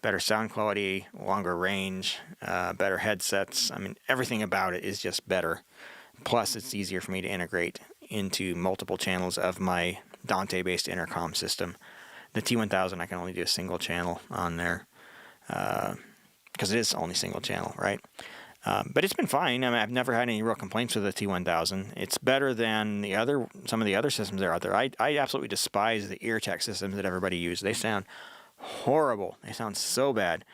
Better sound quality, longer range, better headsets. I mean, everything about it is just better. Plus, it's easier for me to integrate into multiple channels of my Dante-based intercom system. The T1000, I can only do a single channel on there because it is only single channel, right? But it's been fine. I mean, I've never had any real complaints with the T1000. It's better than some of the other systems that are out there. I absolutely despise the EarTech systems that everybody uses. They sound horrible. They sound so bad.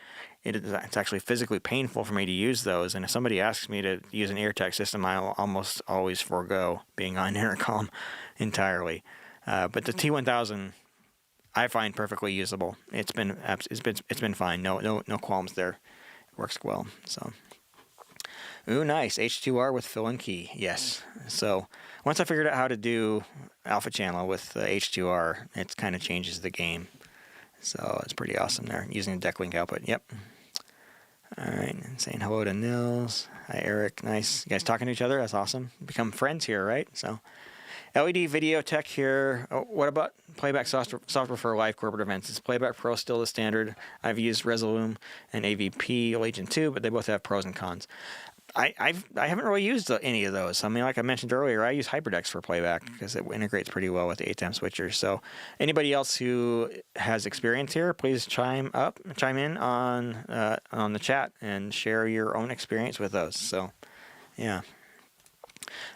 It's actually physically painful for me to use those, and if somebody asks me to use an EarTech system, I'll almost always forego being on intercom entirely. But the T1000, I find perfectly usable. It's been fine. No qualms there. It works well. So, ooh, nice H2R with fill and key. Yes. So once I figured out how to do alpha channel with H2R, it kind of changes the game. So it's pretty awesome there, using a deck link output. Yep. All right, and saying hello to Nils. Hi, Eric. Nice. You guys talking to each other? That's awesome. Become friends here, right? So, LED video tech here. Oh, what about Playback software for live corporate events? Is Playback Pro still the standard? I've used Resolume and AVP Legion 2, but they both have pros and cons. I haven't really used any of those. I mean, like I mentioned earlier, I use HyperDex for playback because it integrates pretty well with the ATEM switchers. So anybody else who has experience here, please chime in on the chat and share your own experience with those. So yeah.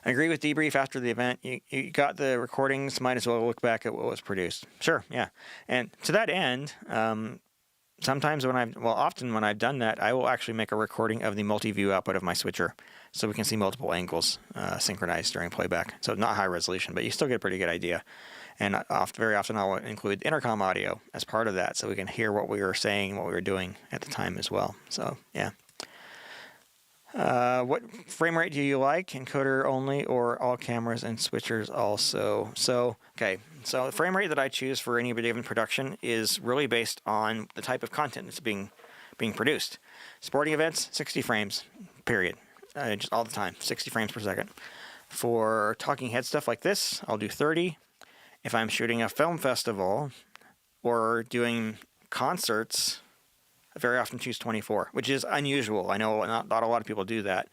I agree with debrief after the event. You got the recordings, might as well look back at what was produced. Sure, yeah. And to that end, sometimes often when I've done that, I will actually make a recording of the multi-view output of my switcher so we can see multiple angles synchronized during playback. So not high resolution, but you still get a pretty good idea. And very often I'll include intercom audio as part of that so we can hear what we were saying and what we were doing at the time as well. So, yeah. What frame rate do you like? Encoder only or all cameras and switchers also? So the frame rate that I choose for any given production is really based on the type of content that's being produced. Sporting events, 60 frames, period. Just all the time, 60 frames per second. For talking head stuff like this, I'll do 30. If I'm shooting a film festival or doing concerts, I very often choose 24, which is unusual. I know not a lot of people do that,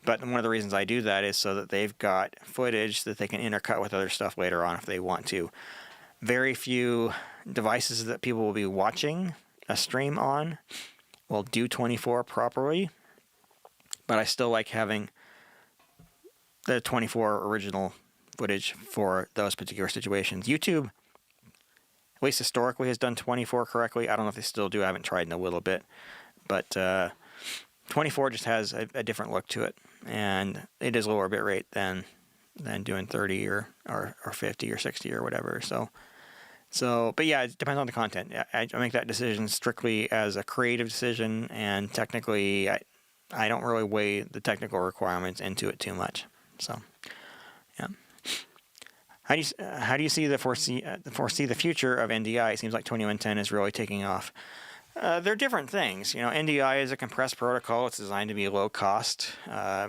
but one of the reasons I do that is so that they've got footage that they can intercut with other stuff later on if they want to. Very few devices that people will be watching a stream on will do 24 properly, but I still like having the 24 original footage for those particular situations. YouTube, at least historically, has done 24 correctly. I don't know if they still do. I haven't tried in a little bit. But 24 just has a different look to it. And it is lower bit rate than doing 30 or 50 or 60 or whatever. But yeah, it depends on the content. I make that decision strictly as a creative decision. And technically, I don't really weigh the technical requirements into it too much. So, yeah. How do you foresee the future of NDI? It seems like 2110 is really taking off. They're different things. NDI is a compressed protocol. It's designed to be low cost,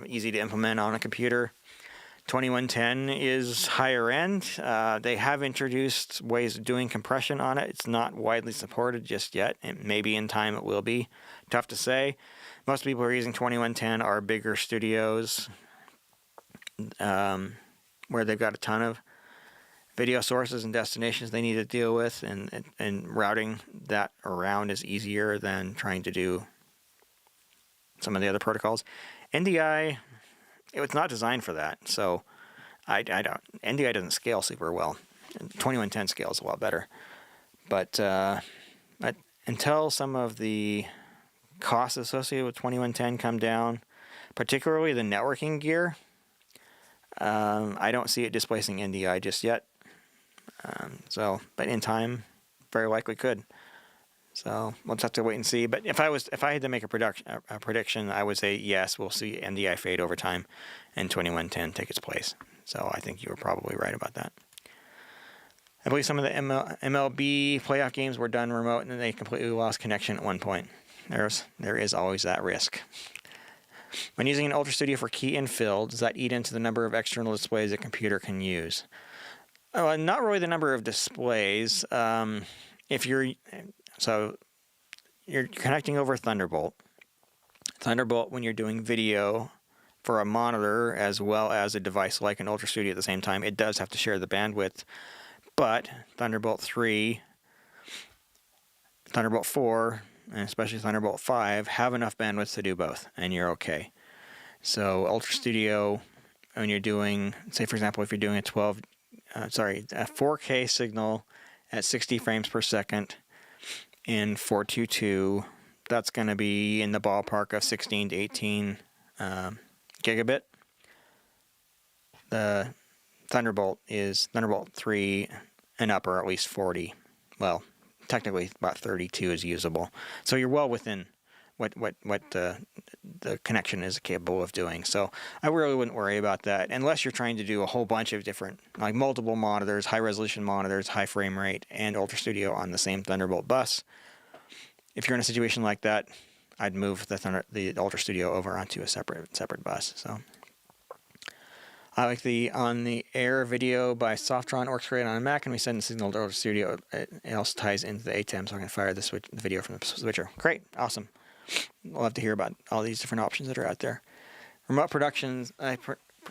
easy to implement on a computer. 2110 is higher end. They have introduced ways of doing compression on it. It's not widely supported just yet. And maybe in time it will be. Tough to say. Most people who are using 2110 are bigger studios where they've got a ton of video sources and destinations they need to deal with, and routing that around is easier than trying to do some of the other protocols. NDI, it was not designed for that, so NDI doesn't scale super well. 2110 scales a lot better, but until some of the costs associated with 2110 come down, particularly the networking gear, I don't see it displacing NDI just yet. But in time, very likely could. So we'll just have to wait and see. But if I had to make a prediction, I would say yes, we'll see NDI fade over time, and 2110 take its place. So I think you were probably right about that. I believe some of the MLB playoff games were done remote, and then they completely lost connection at one point. There is always that risk. When using an Ultra Studio for key and fill, does that eat into the number of external displays a computer can use? Not really the number of displays. If you're connecting over Thunderbolt. Thunderbolt, when you're doing video for a monitor as well as a device like an Ultra Studio at the same time, it does have to share the bandwidth. But Thunderbolt 3, Thunderbolt 4, and especially Thunderbolt 5 have enough bandwidth to do both, and you're okay. So Ultra Studio, when you're doing, say for example, if you're doing a 4K signal at 60 frames per second in 422, that's going to be in the ballpark of 16 to 18 gigabit. The Thunderbolt is Thunderbolt 3 and up, or at least 40. Well, technically about 32 is usable. So you're well within what the connection is capable of doing. So I really wouldn't worry about that unless you're trying to do a whole bunch of different, like multiple monitors, high resolution monitors, high frame rate, and Ultra Studio on the same Thunderbolt bus. If you're in a situation like that, I'd move the Ultra Studio over onto a separate bus. So I like the on the air video by Softron, works great on a Mac, and we send the signal to Ultra Studio. It also ties into the ATEM, so I can fire the video from the switcher. Great, awesome. We'll have to hear about all these different options that are out there. Remote productions, I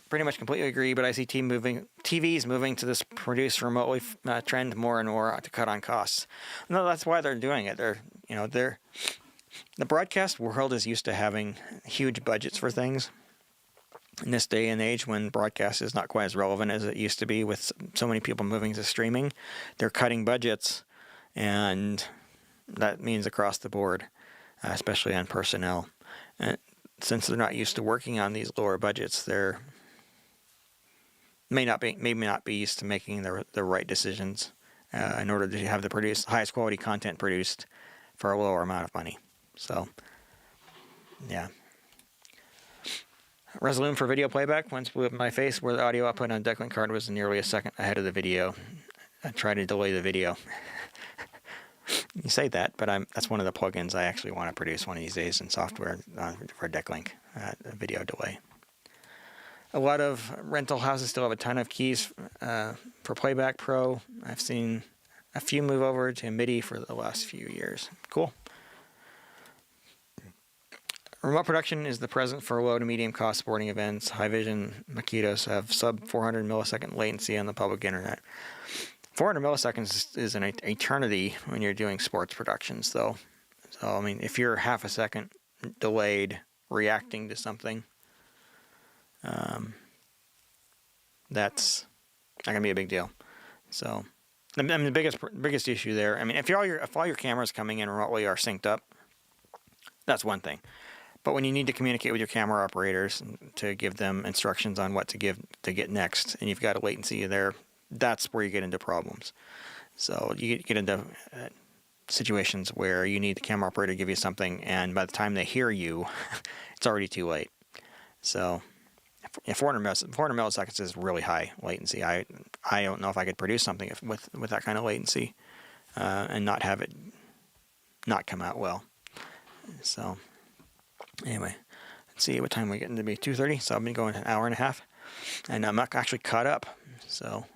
pretty much completely agree, but I see TVs moving to this produce remotely trend more and more to cut on costs. No, that's why they're doing it. The broadcast world is used to having huge budgets for things. In this day and age, when broadcast is not quite as relevant as it used to be, with so many people moving to streaming, they're cutting budgets, and that means across the board, especially on personnel. And since they're not used to working on these lower budgets, they're maybe not be used to making the right decisions in order to have the highest quality content produced for a lower amount of money. So, yeah. Resolution for video playback. Once blew up in my face where the audio output on a decklink card was nearly a second ahead of the video. I tried to delay the video. You say that, but that's one of the plugins I actually want to produce one of these days in software for decklink, video delay. A lot of rental houses still have a ton of keys for Playback Pro. I've seen a few move over to MIDI for the last few years. Cool. Remote production is the present for low to medium cost sporting events. High-vision Makitos have sub 400 millisecond latency on the public internet. 400 milliseconds is an eternity when you're doing sports productions, though. So, I mean, if you're half a second delayed reacting to something, that's not gonna be a big deal. So, I mean, the biggest issue there. I mean, if all your cameras coming in remotely are synced up, that's one thing. But when you need to communicate with your camera operators to give them instructions on what to get next, and you've got a latency there, that's where you get into problems. So you get into situations where you need the camera operator to give you something, and by the time they hear you, it's already too late. So 400 milliseconds is really high latency. I don't know if I could produce something with that kind of latency and not have it not come out well. So anyway, let's see what time we're getting to be. 2:30. So I've been going an hour and a half, and I'm not actually caught up. So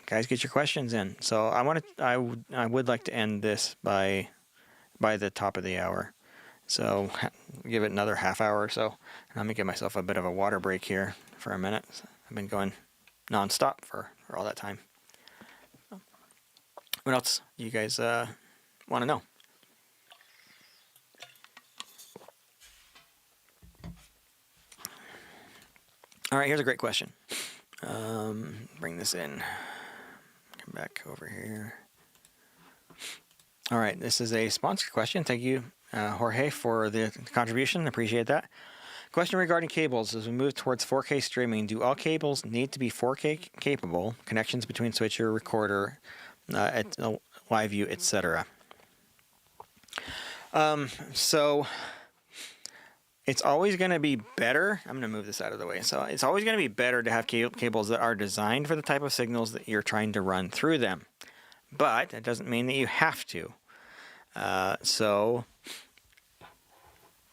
guys, get your questions in. So I would like to end this by the top of the hour. So give it another half hour or so. And I'm gonna give myself a bit of a water break here for a minute. So I've been going nonstop for all that time. What else do you guys want to know? All right, here's a great question. Bring this in. Come back over here. All right, this is a sponsored question. Thank you, Jorge, for the contribution. Appreciate that. Question regarding cables. As we move towards 4K streaming, do all cables need to be 4K capable? Connections between switcher, recorder, live view, etc. So it's always going to be better. I'm going to move this out of the way. So it's always going to be better to have cables that are designed for the type of signals that you're trying to run through them. But it doesn't mean that you have to. So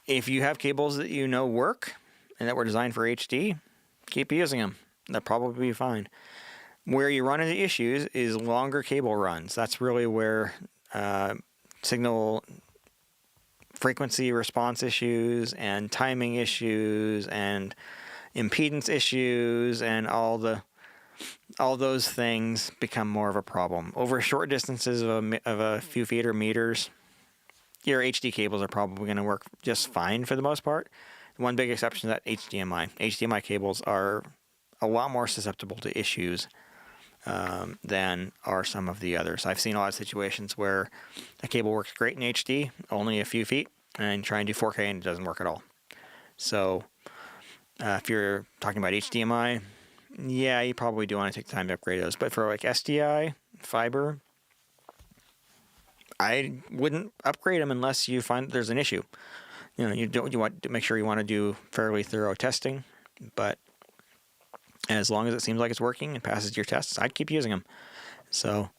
if you have cables that you know work and that were designed for HD, keep using them. They'll probably be fine. Where you run into issues is longer cable runs. That's really where signal frequency response issues and timing issues and impedance issues and all those things become more of a problem. Over short distances of a few feet or meters, your HD cables are probably going to work just fine for the most part. One big exception is that HDMI. HDMI cables are a lot more susceptible to issues than are some of the others. I've seen a lot of situations where a cable works great in HD, only a few feet, and try and do 4K and it doesn't work at all. So if you're talking about HDMI, yeah, you probably do want to take the time to upgrade those. But for like SDI, fiber, I wouldn't upgrade them unless you find there's an issue. You want to make sure you want to do fairly thorough testing, but as long as it seems like it's working and passes your tests, I'd keep using them. So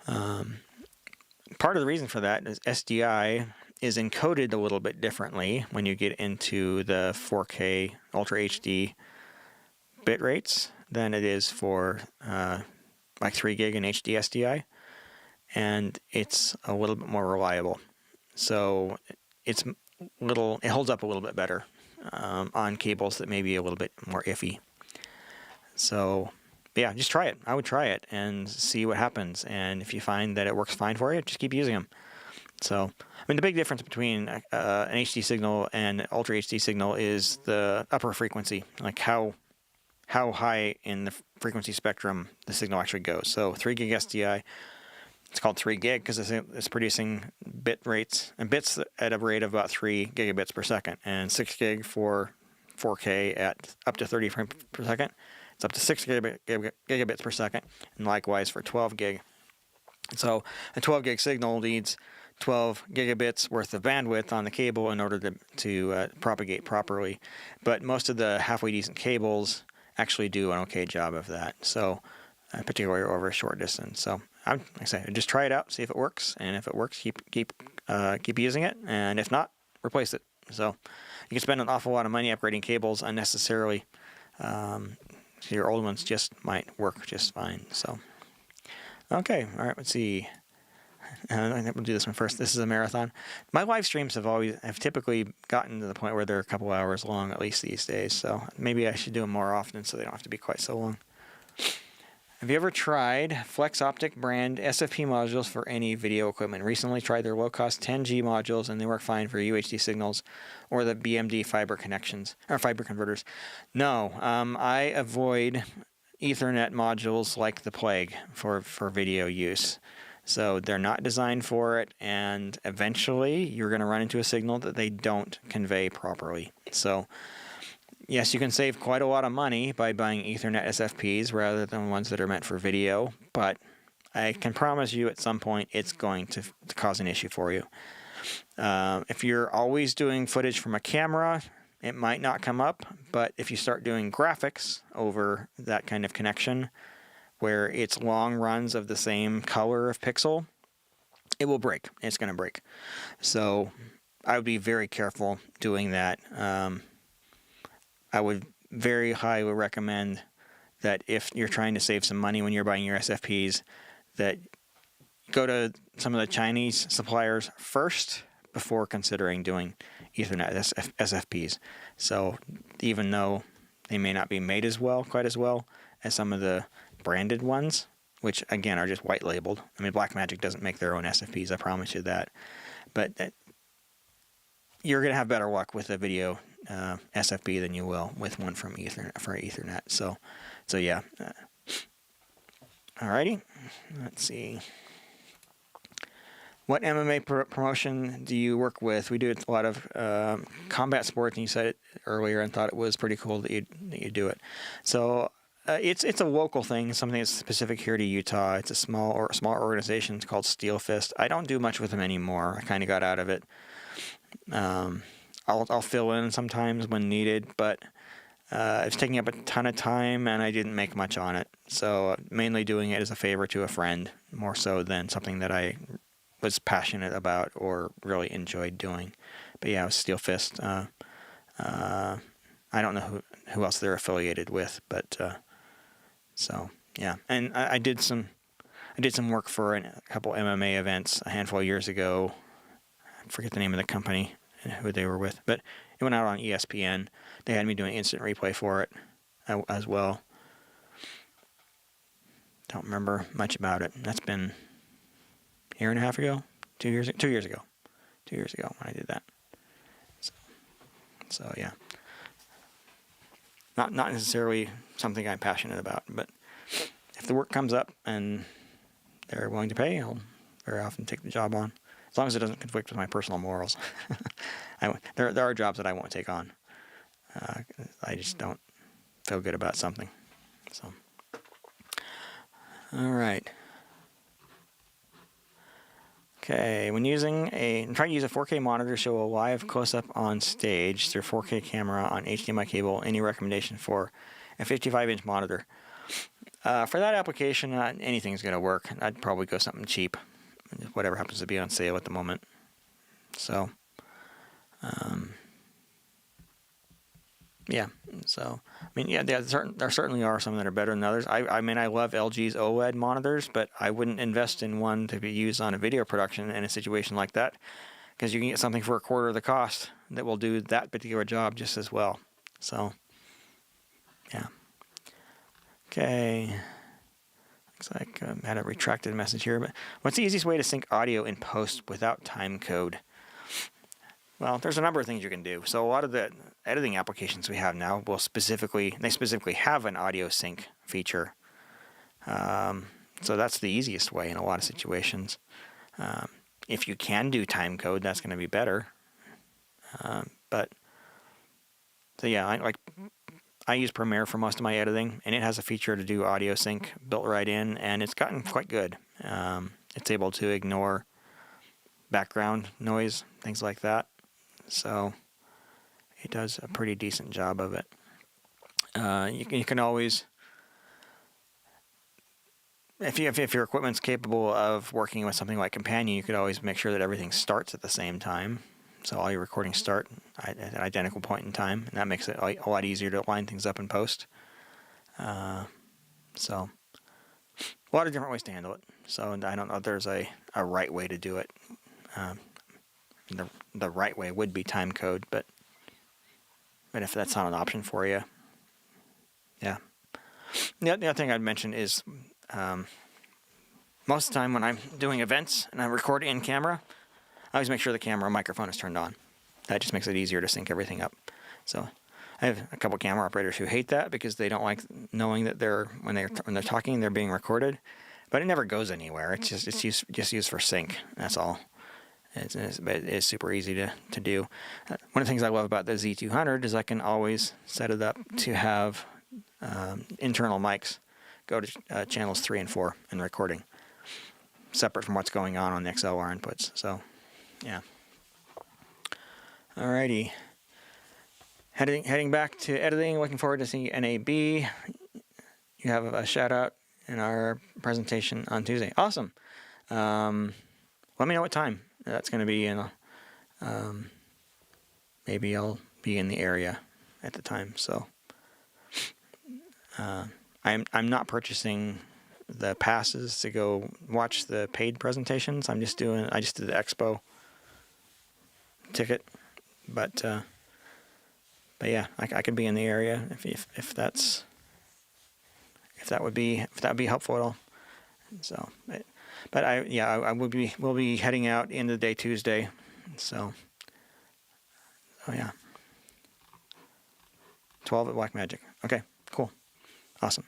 part of the reason for that is SDI is encoded a little bit differently when you get into the 4K Ultra HD bit rates than it is for like 3 gig in HD SDI, and it's a little bit more reliable. So it holds up a little bit better on cables that may be a little bit more iffy. So yeah, just try it. I would try it and see what happens. And if you find that it works fine for you, just keep using them. So, I mean, the big difference between an HD signal and an Ultra HD signal is the upper frequency, like how high in the frequency spectrum the signal actually goes. So 3 gig SDI, it's called 3 gig because it's producing bit rates and bits at a rate of about 3 gigabits per second, and 6 gig for 4K at up to 30 frames per second. It's up to 6 gigabits per second, and likewise for 12 gig. So a 12 gig signal needs 12 gigabits worth of bandwidth on the cable in order to propagate properly. But most of the halfway decent cables actually do an okay job of that. So particularly over a short distance. So like I say, just try it out, see if it works, and if it works, keep using it, and if not, replace it. So you can spend an awful lot of money upgrading cables unnecessarily. So your old ones just might work just fine. So okay, all right, let's see. I'm going to do this one first. This is a marathon. My live streams have typically gotten to the point where they're a couple hours long, at least these days. So maybe I should do them more often so they don't have to be quite so long. Have you ever tried Flex Optic brand SFP modules for any video equipment? Recently tried their low-cost 10G modules, and they work fine for UHD signals or the BMD fiber connections or fiber converters. No, I avoid Ethernet modules like the plague for video use. So they're not designed for it, and eventually you're going to run into a signal that they don't convey properly. So yes, you can save quite a lot of money by buying Ethernet SFPs rather than ones that are meant for video, but I can promise you at some point it's going to cause an issue for you. If you're always doing footage from a camera, it might not come up, but if you start doing graphics over that kind of connection, where it's long runs of the same color of pixel, it will break. It's going to break. So I would be very careful doing that. I would very highly recommend that if you're trying to save some money when you're buying your SFPs, that go to some of the Chinese suppliers first before considering doing Ethernet SFPs. So even though they may not be made quite as well as some of the branded ones, which again are just white labeled. I mean, Blackmagic doesn't make their own SFPs, I promise you that. But you're going to have better luck with a video SFP than you will with one from Ethernet. So yeah. Alrighty, let's see. What MMA promotion do you work with? We do a lot of combat sports, and you said it earlier and thought it was pretty cool that you do it. So it's a local thing, something that's specific here to Utah. It's a small organization. It's called Steel Fist. I don't do much with them anymore. I kind of got out of it. I'll fill in sometimes when needed, but it's taking up a ton of time, and I didn't make much on it. So mainly doing it as a favor to a friend, more so than something that I was passionate about or really enjoyed doing. But yeah, it was Steel Fist. I don't know who else they're affiliated with, but so yeah. And I did some work for a couple MMA events a handful of years ago. I forget the name of the company and who they were with, but it went out on ESPN. They had me doing instant replay for it as well. Don't remember much about it. That's been a year and a half ago, 2 years ago when I did that. So yeah, not necessarily something I'm passionate about, but if the work comes up and they're willing to pay, I'll very often take the job on, as long as it doesn't conflict with my personal morals. There are jobs that I won't take on. I just don't feel good about something. So, all right. Okay, when I'm trying to use a 4K monitor to show a live close-up on stage through 4K camera on HDMI cable. Any recommendation for a 55-inch monitor? For that application, anything's going to work. I'd probably go something cheap, whatever happens to be on sale at the moment. So, yeah. So, I mean, yeah, there certainly are some that are better than others. I mean, I love LG's OLED monitors, but I wouldn't invest in one to be used on a video production in a situation like that, because you can get something for a quarter of the cost that will do that particular job just as well. So, yeah. Okay. Looks like I had a retracted message here, but what's the easiest way to sync audio in post without time code? Well, there's a number of things you can do. So a lot of the editing applications we have now will specifically have an audio sync feature. So that's the easiest way in a lot of situations. If you can do time code, that's going to be better. So yeah, I use Premiere for most of my editing, and it has a feature to do audio sync built right in, and it's gotten quite good. It's able to ignore background noise, things like that. So it does a pretty decent job of it. You can always, if your equipment's capable of working with something like Companion, you could always make sure that everything starts at the same time. So all your recordings start at an identical point in time, and that makes it a lot easier to line things up in post. So a lot of different ways to handle it. So I don't know if there's a right way to do it. The right way would be time code, but if that's not an option for you, yeah. The other thing I'd mention is most of the time when I'm doing events and I record in camera, I always make sure the camera microphone is turned on. That just makes it easier to sync everything up. So I have a couple camera operators who hate that because they don't like knowing that when they're talking, they're being recorded. But it never goes anywhere. It's just used for sync. That's all. It's super easy to do. One of the things I love about the Z200 is I can always set it up to have internal mics go to channels 3 and 4 in recording, separate from what's going on the XLR inputs. So, yeah. Alrighty. Heading back to editing. Looking forward to seeing NAB. You have a shout out in our presentation on Tuesday. Awesome. Let me know what time that's going to be in. Maybe I'll be in the area at the time. So I'm not purchasing the passes to go watch the paid presentations. I just did the expo ticket, but yeah, I could be in the area if that would be helpful at all. So, but I will be heading out in the day Tuesday. So, oh yeah, 12 at Blackmagic. Okay, cool, awesome.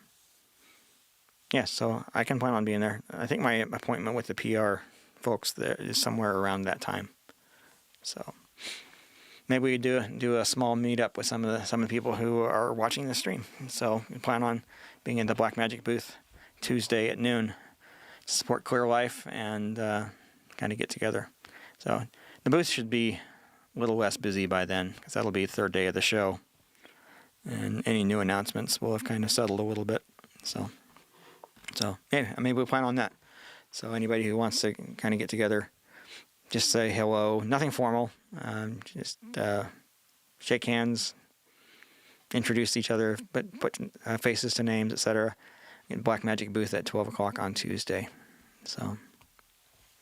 Yeah, so I can plan on being there. I think my appointment with the PR folks there is somewhere around that time. So maybe we do a small meetup with some of the people who are watching the stream. So we plan on being in the Blackmagic booth Tuesday at noon to support Clear Life and kind of get together. So the booth should be a little less busy by then because that'll be the third day of the show, and any new announcements will have kind of settled a little bit. So yeah, maybe we'll plan on that. So anybody who wants to kind of get together, just say hello. Nothing formal. Just shake hands, introduce each other, but put faces to names, etc. In Blackmagic booth at 12 o'clock on Tuesday. So,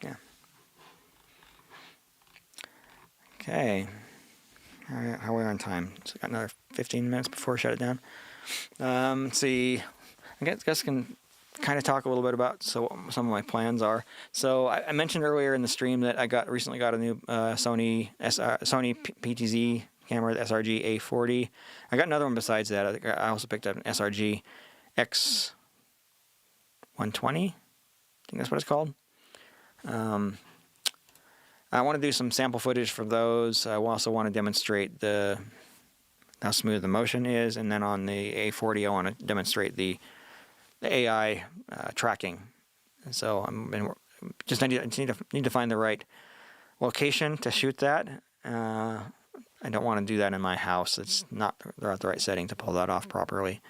yeah. Okay. All right, how are we on time? So got another 15 minutes before I shut it down. Let's see. I guess I can kind of talk a little bit about some of my plans are. So I mentioned earlier in the stream that I recently got a new Sony PTZ camera, the SRG A40. I got another one besides that. I also picked up an SRG X120. I think that's what it's called. I want to do some sample footage for those. I also want to demonstrate how smooth the motion is, and then on the A40 I want to demonstrate the AI tracking. So I need to find the right location to shoot that. I don't want to do that in my house. It's not the right setting to pull that off properly.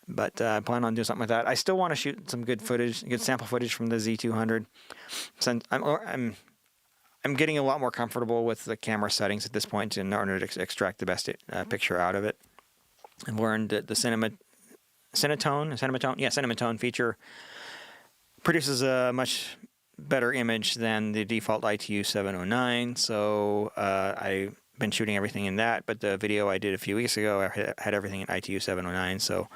But I plan on doing something with that. I still want to shoot some good sample footage from the Z200. Since I'm getting a lot more comfortable with the camera settings at this point in order to extract the best picture out of it. I've learned that the Cinematone feature produces a much better image than the default ITU 709, so I've been shooting everything in that, but the video I did a few weeks ago, I had everything in ITU 709, so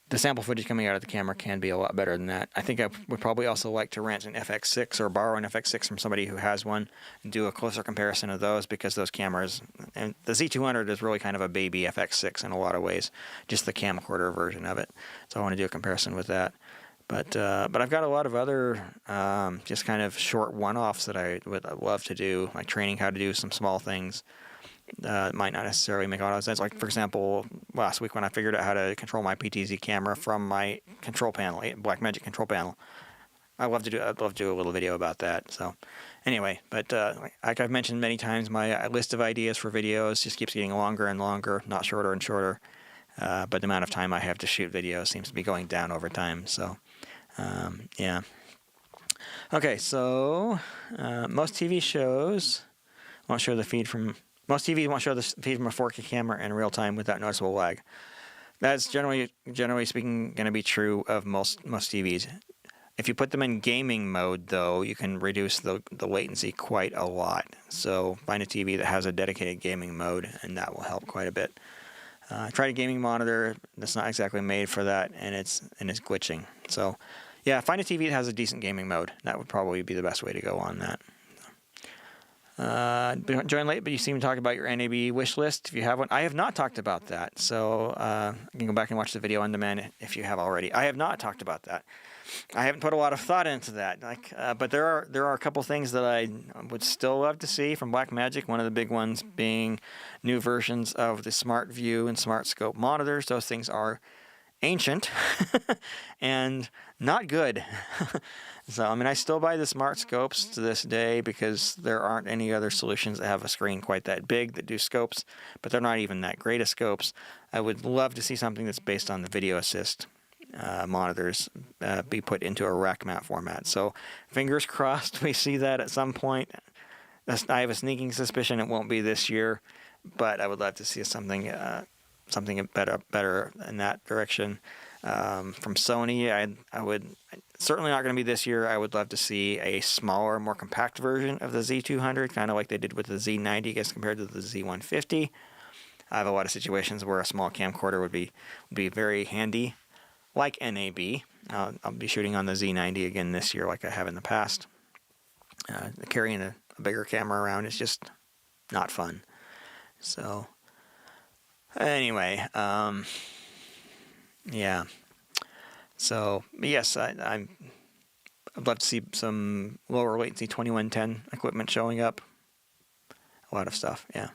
the sample footage coming out of the camera can be a lot better than that. I think I would probably also like to rent an FX6 or borrow an FX6 from somebody who has one and do a closer comparison of those, because those cameras, and the Z200 is really kind of a baby FX6 in a lot of ways, just the camcorder version of it. So I want to do a comparison with that. But I've got a lot of other just kind of short one-offs that I would love to do, like training how to do some small things. Might not necessarily make a lot of sense. Like, for example, last week when I figured out how to control my PTZ camera from my control panel, Blackmagic control panel, I'd love to do a little video about that. So anyway, but like I've mentioned many times, my list of ideas for videos just keeps getting longer and longer, not shorter and shorter. But the amount of time I have to shoot videos seems to be going down over time. So yeah. Okay, so most TV shows won't show the feed from... Most TVs won't show the feed from a 4K camera in real time without noticeable lag. That's generally speaking going to be true of most TVs. If you put them in gaming mode, though, you can reduce the latency quite a lot. So find a TV that has a dedicated gaming mode, and that will help quite a bit. Tried a gaming monitor that's not exactly made for that, and it's glitching. So yeah, find a TV that has a decent gaming mode. That would probably be the best way to go on that. Join late, but you seem to talk about your NAB wish list. If you have one, I have not talked about that. So you can go back and watch the video on demand if you have already. I have not talked about that. I haven't put a lot of thought into that. But there are a couple things that I would still love to see from Blackmagic. One of the big ones being new versions of the Smart View and Smart Scope monitors. Those things are ancient and not good. So, I mean, I still buy the smart scopes to this day because there aren't any other solutions that have a screen quite that big that do scopes, but they're not even that great of scopes. I would love to see something that's based on the video assist monitors be put into a rack mount format. So, fingers crossed we see that at some point. I have a sneaking suspicion it won't be this year, but I would love to see something better in that direction. From Sony, I would certainly not going to be this year. I would love to see a smaller, more compact version of the Z200, kind of like they did with the Z90 as compared to the Z150. I have a lot of situations where a small camcorder would be very handy, like NAB. I'll be shooting on the Z90 again this year, like I have in the past. Carrying a bigger camera around is just not fun. So anyway, yeah. So yes, I'd love to see some lower latency 2110 equipment showing up. A lot of stuff, yeah.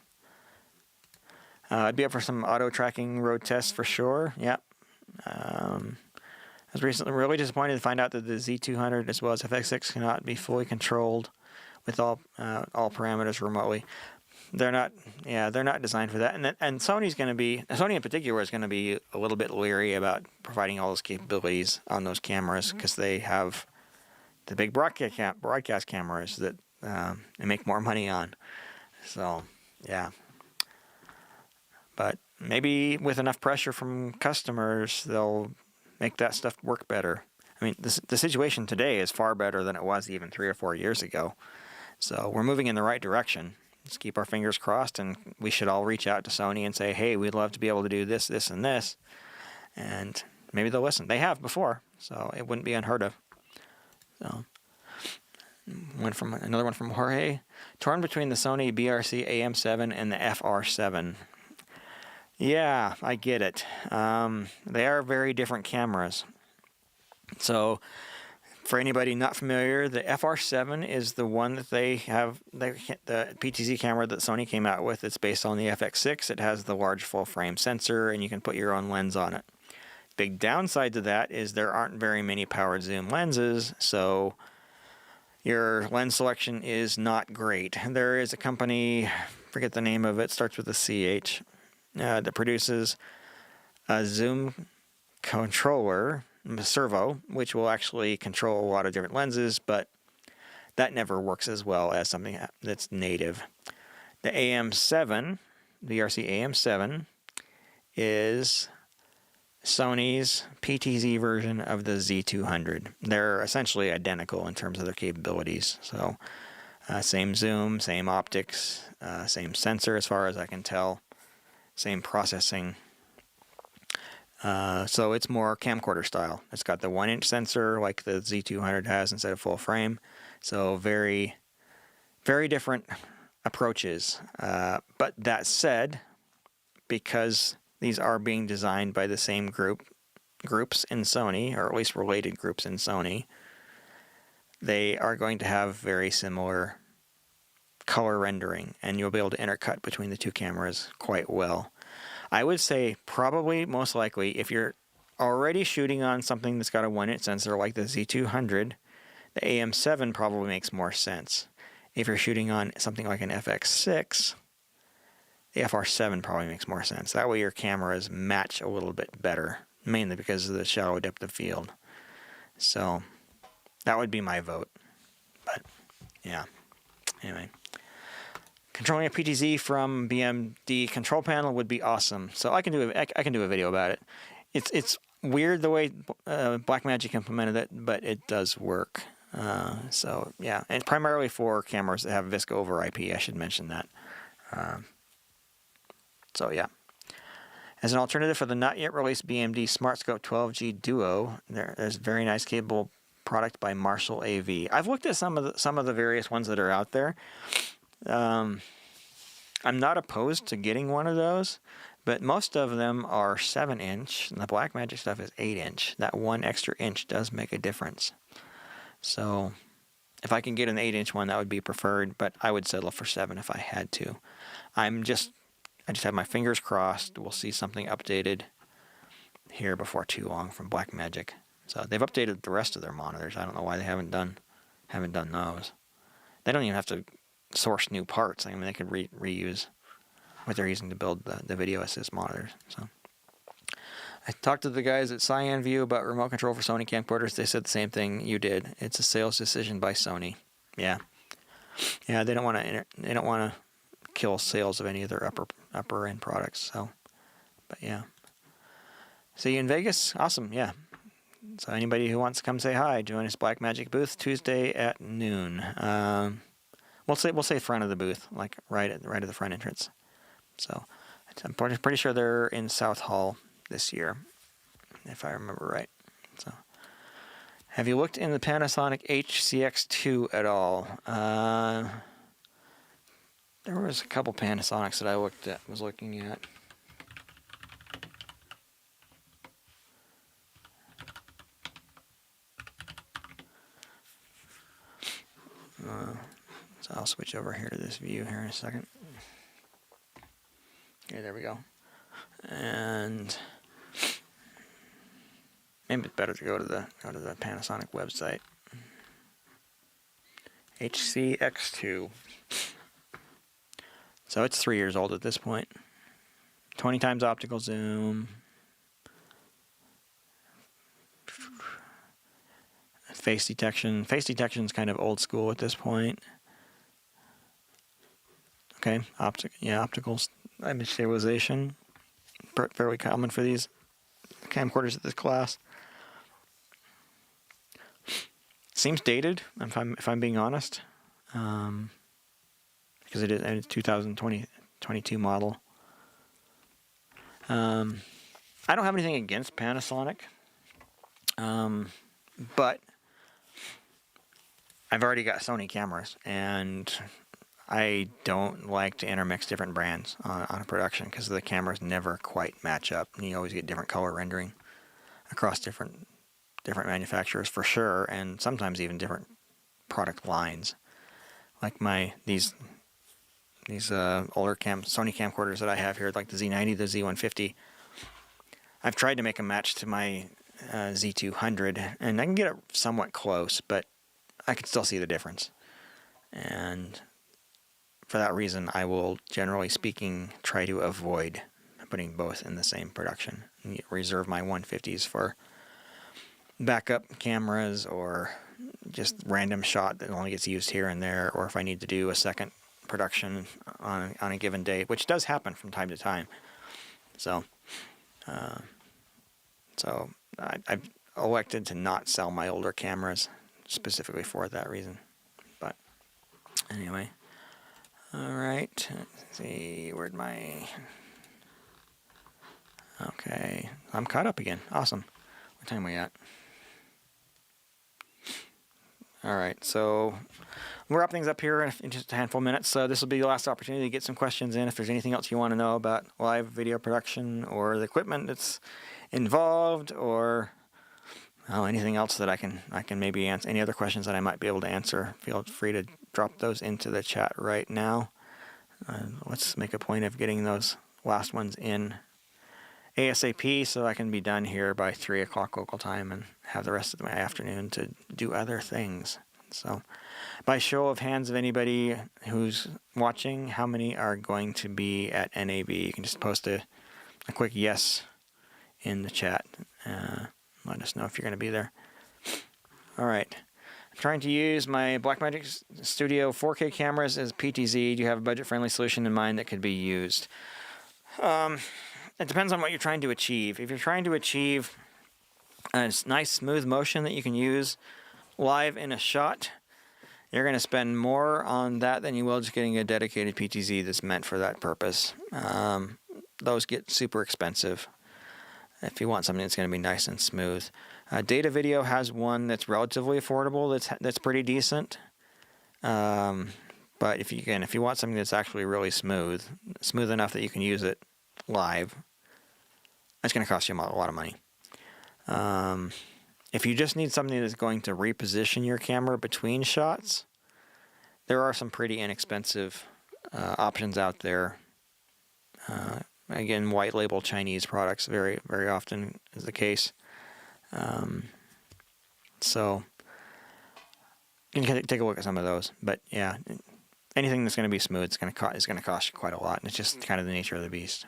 I'd be up for some auto tracking road tests for sure. Yeah. I was recently really disappointed to find out that the Z200 as well as FX6 cannot be fully controlled with all parameters remotely. They're not designed for that, and Sony in particular is going to be a little bit leery about providing all those capabilities on those cameras because they have the big broadcast cameras that they make more money on. So yeah, but maybe with enough pressure from customers, they'll make that stuff work better. I mean, the situation today is far better than it was even 3 or 4 years ago. So we're moving in the right direction. Just keep our fingers crossed, and we should all reach out to Sony and say, hey, we'd love to be able to do this, this, and this. And maybe they'll listen. They have before, so it wouldn't be unheard of. So, another one from Jorge. Torn between the Sony BRC AM7 and the FR7. Yeah, I get it. They are very different cameras. So, for anybody not familiar, the FR7 is the one that they have, the PTZ camera that Sony came out with. It's based on the FX6. It has the large full-frame sensor, and you can put your own lens on it. Big downside to that is there aren't very many powered zoom lenses, so your lens selection is not great. There is a company, forget the name of it, starts with a CH, that produces a zoom controller, servo, which will actually control a lot of different lenses, but that never works as well as something that's native. The AM7, the RC AM7, is Sony's PTZ version of the Z200. They're essentially identical in terms of their capabilities. So same zoom, same optics, same sensor as far as I can tell, same processing. So it's more camcorder style. It's got the 1-inch sensor like the Z200 has instead of full frame. So very, very different approaches. But that said, because these are being designed by the same groups in Sony, or at least related groups in Sony, they are going to have very similar color rendering, and you'll be able to intercut between the two cameras quite well. I would say probably most likely if you're already shooting on something that's got a 1-inch sensor like the Z200, the AM7 probably makes more sense. If you're shooting on something like an FX6, the FR7 probably makes more sense. That way your cameras match a little bit better, mainly because of the shallow depth of field. So that would be my vote. But yeah, anyway. Controlling a PTZ from BMD control panel would be awesome. So I can do a video about it. It's weird the way Blackmagic implemented it, but it does work. So yeah, and primarily for cameras that have VSCO over IP. I should mention that. So yeah. As an alternative for the not yet released BMD SmartScope 12G Duo, there's a very nice capable product by Marshall AV. I've looked at some of the various ones that are out there. I'm not opposed to getting one of those, but most of them are 7-inch, and the Blackmagic stuff is 8-inch. That 1 extra inch does make a difference. So if I can get an 8-inch one, that would be preferred, but I would settle for 7 if I had to. I just have my fingers crossed we'll see something updated here before too long from Blackmagic. So they've updated the rest of their monitors. I don't know why they haven't done those. They don't even have to source new parts. I mean, they could reuse what they're using to build the video assist monitors. So I talked to the guys at Cyan View about remote control for Sony camcorders. They said the same thing you did. It's a sales decision by Sony. Yeah, they don't want to kill sales of any of their upper end products. So, but yeah. See you in Vegas. Awesome. Yeah. So anybody who wants to come say hi, join us Blackmagic booth Tuesday at noon. We'll say front of the booth, like right at the front entrance. So I'm pretty sure they're in South Hall this year, if I remember right. So have you looked in the Panasonic HCX2 at all? There was a couple Panasonics that I was looking at. So I'll switch over here to this view here in a second. Okay, there we go. And maybe it's better to go to the Panasonic website. HCX2. So it's 3 years old at this point. 20 times optical zoom. Face detection. Face detection is kind of old school at this point. Okay, optical image stabilization. Fairly common for these camcorders at this class. Seems dated, if I'm being honest, because it is a 2022 model. I don't have anything against Panasonic, but I've already got Sony cameras, and I don't like to intermix different brands on a production because the cameras never quite match up, and you always get different color rendering across different manufacturers for sure, and sometimes even different product lines. Like these older Sony camcorders that I have here, like the Z90, the Z150. I've tried to make a match to my Z200, and I can get it somewhat close, but I can still see the difference. And for that reason, I will, generally speaking, try to avoid putting both in the same production. And reserve my 150s for backup cameras or just random shot that only gets used here and there, or if I need to do a second production on a given day, which does happen from time to time. So, So I've elected to not sell my older cameras specifically for that reason. But anyway, all right. Let's see, where'd my... Okay, I'm caught up again. Awesome. What time are we at? All right, so we'll wrap things up here in just a handful of minutes. So this will be the last opportunity to get some questions in. If there's anything else you want to know about live video production or the equipment that's involved, or anything else that I can maybe answer, any other questions that I might be able to answer, feel free to drop those into the chat right now. Let's make a point of getting those last ones in ASAP so I can be done here by 3 o'clock local time and have the rest of my afternoon to do other things. So by show of hands of anybody who's watching, how many are going to be at NAB? You can just post a quick yes in the chat. Let us know if you're going to be there. All right. I'm trying to use my Blackmagic Studio 4K cameras as PTZ. Do you have a budget-friendly solution in mind that could be used? It depends on what you're trying to achieve. If you're trying to achieve a nice smooth motion that you can use live in a shot, you're going to spend more on that than you will just getting a dedicated PTZ that's meant for that purpose. Those get super expensive if you want something that's going to be nice and smooth. Data Video has one that's relatively affordable, that's pretty decent. But if you want something that's actually really smooth enough that you can use it live, it's going to cost you a lot of money. If you just need something that's going to reposition your camera between shots, there are some pretty inexpensive options out there. Again, white label Chinese products very, very often is the case. So you can take a look at some of those. But yeah, anything that's going to be smooth is going to cost you quite a lot, and it's just kind of the nature of the beast.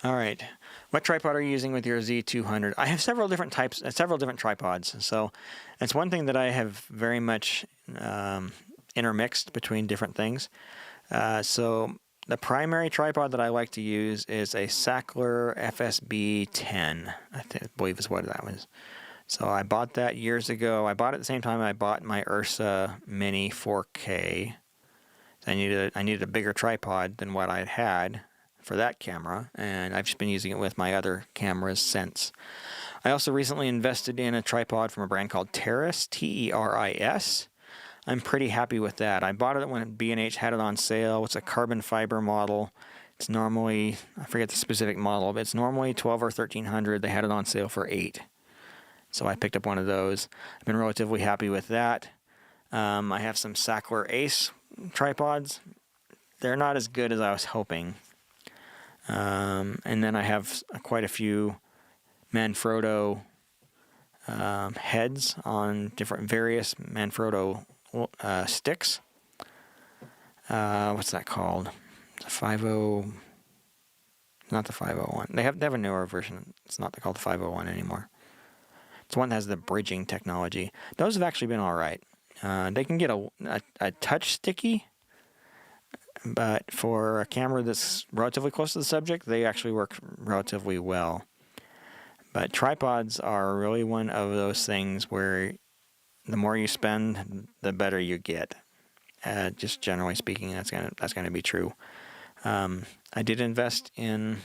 All right, what tripod are you using with your Z200? I have several different types, several different tripods. So it's one thing that I have very much intermixed between different things. So the primary tripod that I like to use is a Sackler FSB10, I believe is what that was. So I bought that years ago. I bought it at the same time I bought my Ursa Mini 4K. So I needed a bigger tripod than what I had for that camera, and I've just been using it with my other cameras since. I also recently invested in a tripod from a brand called Teris, T-E-R-I-S. I'm pretty happy with that. I bought it when B&H had it on sale. It's a carbon fiber model. It's normally, I forget the specific model, but it's normally $1,200 or $1,300. They had it on sale for $8. So I picked up one of those. I've been relatively happy with that. I have some Sackler Ace tripods. They're not as good as I was hoping. And then I have quite a few Manfrotto heads on different various Manfrotto sticks. What's that called? The 50, not the 501. They have a newer version. It's not called the 501 anymore. It's one that has the bridging technology. Those have actually been all right. They can get a touch sticky, but for a camera that's relatively close to the subject, they actually work relatively well. But tripods are really one of those things where the more you spend, the better you get. Just generally speaking, that's gonna be true. I did invest in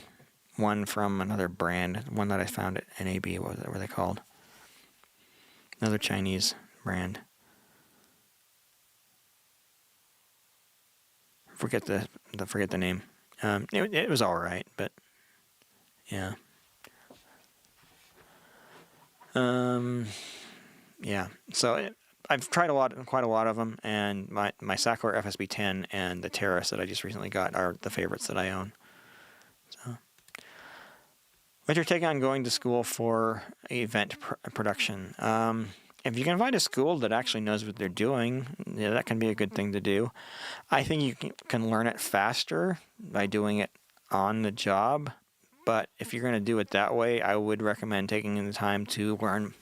one from another brand, one that I found at NAB. What were they called? Another Chinese brand. Forget the name. It was all right, but yeah. Yeah. So I've tried quite a lot of them, and my Sackler FSB10 and the Teris that I just recently got are the favorites that I own. So, what's your take on going to school for event production? If you can find a school that actually knows what they're doing, yeah, that can be a good thing to do. I think you can learn it faster by doing it on the job, but if you're going to do it that way, I would recommend taking the time to learn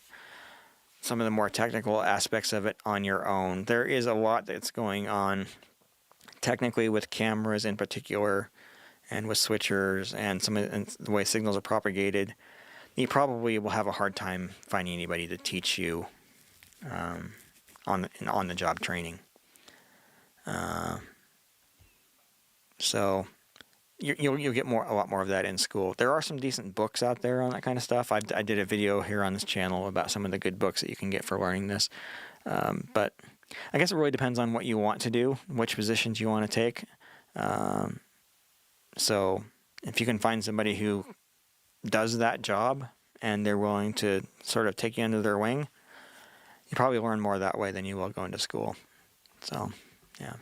some of the more technical aspects of it on your own. There is a lot that's going on technically with cameras in particular, and with switchers and and the way signals are propagated, you probably will have a hard time finding anybody to teach you on the job training. So you'll get a lot more of that in school. There are some decent books out there on that kind of stuff. I did a video here on this channel about some of the good books that you can get for learning this. But I guess it really depends on what you want to do, which positions you want to take. So if you can find somebody who does that job and they're willing to sort of take you under their wing, you probably learn more that way than you will going to school. So, yeah.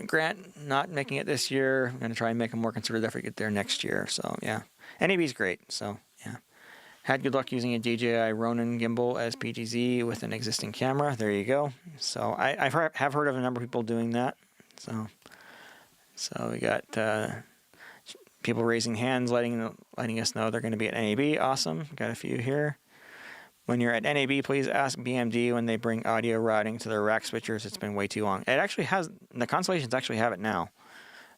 Grant, not making it this year. I'm going to try and make a more concerted effort to get there next year. So, yeah. NAB's great. So, yeah. Had good luck using a DJI Ronin gimbal as PTZ with an existing camera. There you go. So, I have heard of a number of people doing that. So we got people raising hands, letting us know they're going to be at NAB. Awesome. Got a few here. When you're at NAB, please ask BMD when they bring audio routing to their rack switchers. It's been way too long. It actually has, the Constellations actually have it now.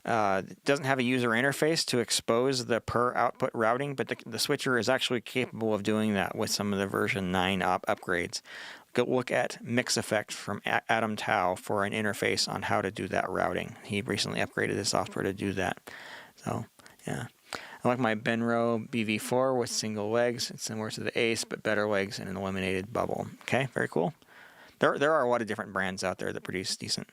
It doesn't have a user interface to expose the per output routing, but the switcher is actually capable of doing that with some of the version 9 upgrades. Go look at Mix Effect from Adam Tao for an interface on how to do that routing. He recently upgraded his software to do that. So, yeah. I like my Benro BV4 with single legs. It's similar to the Ace, but better legs and an illuminated bubble. Okay, very cool. There are a lot of different brands out there that produce decent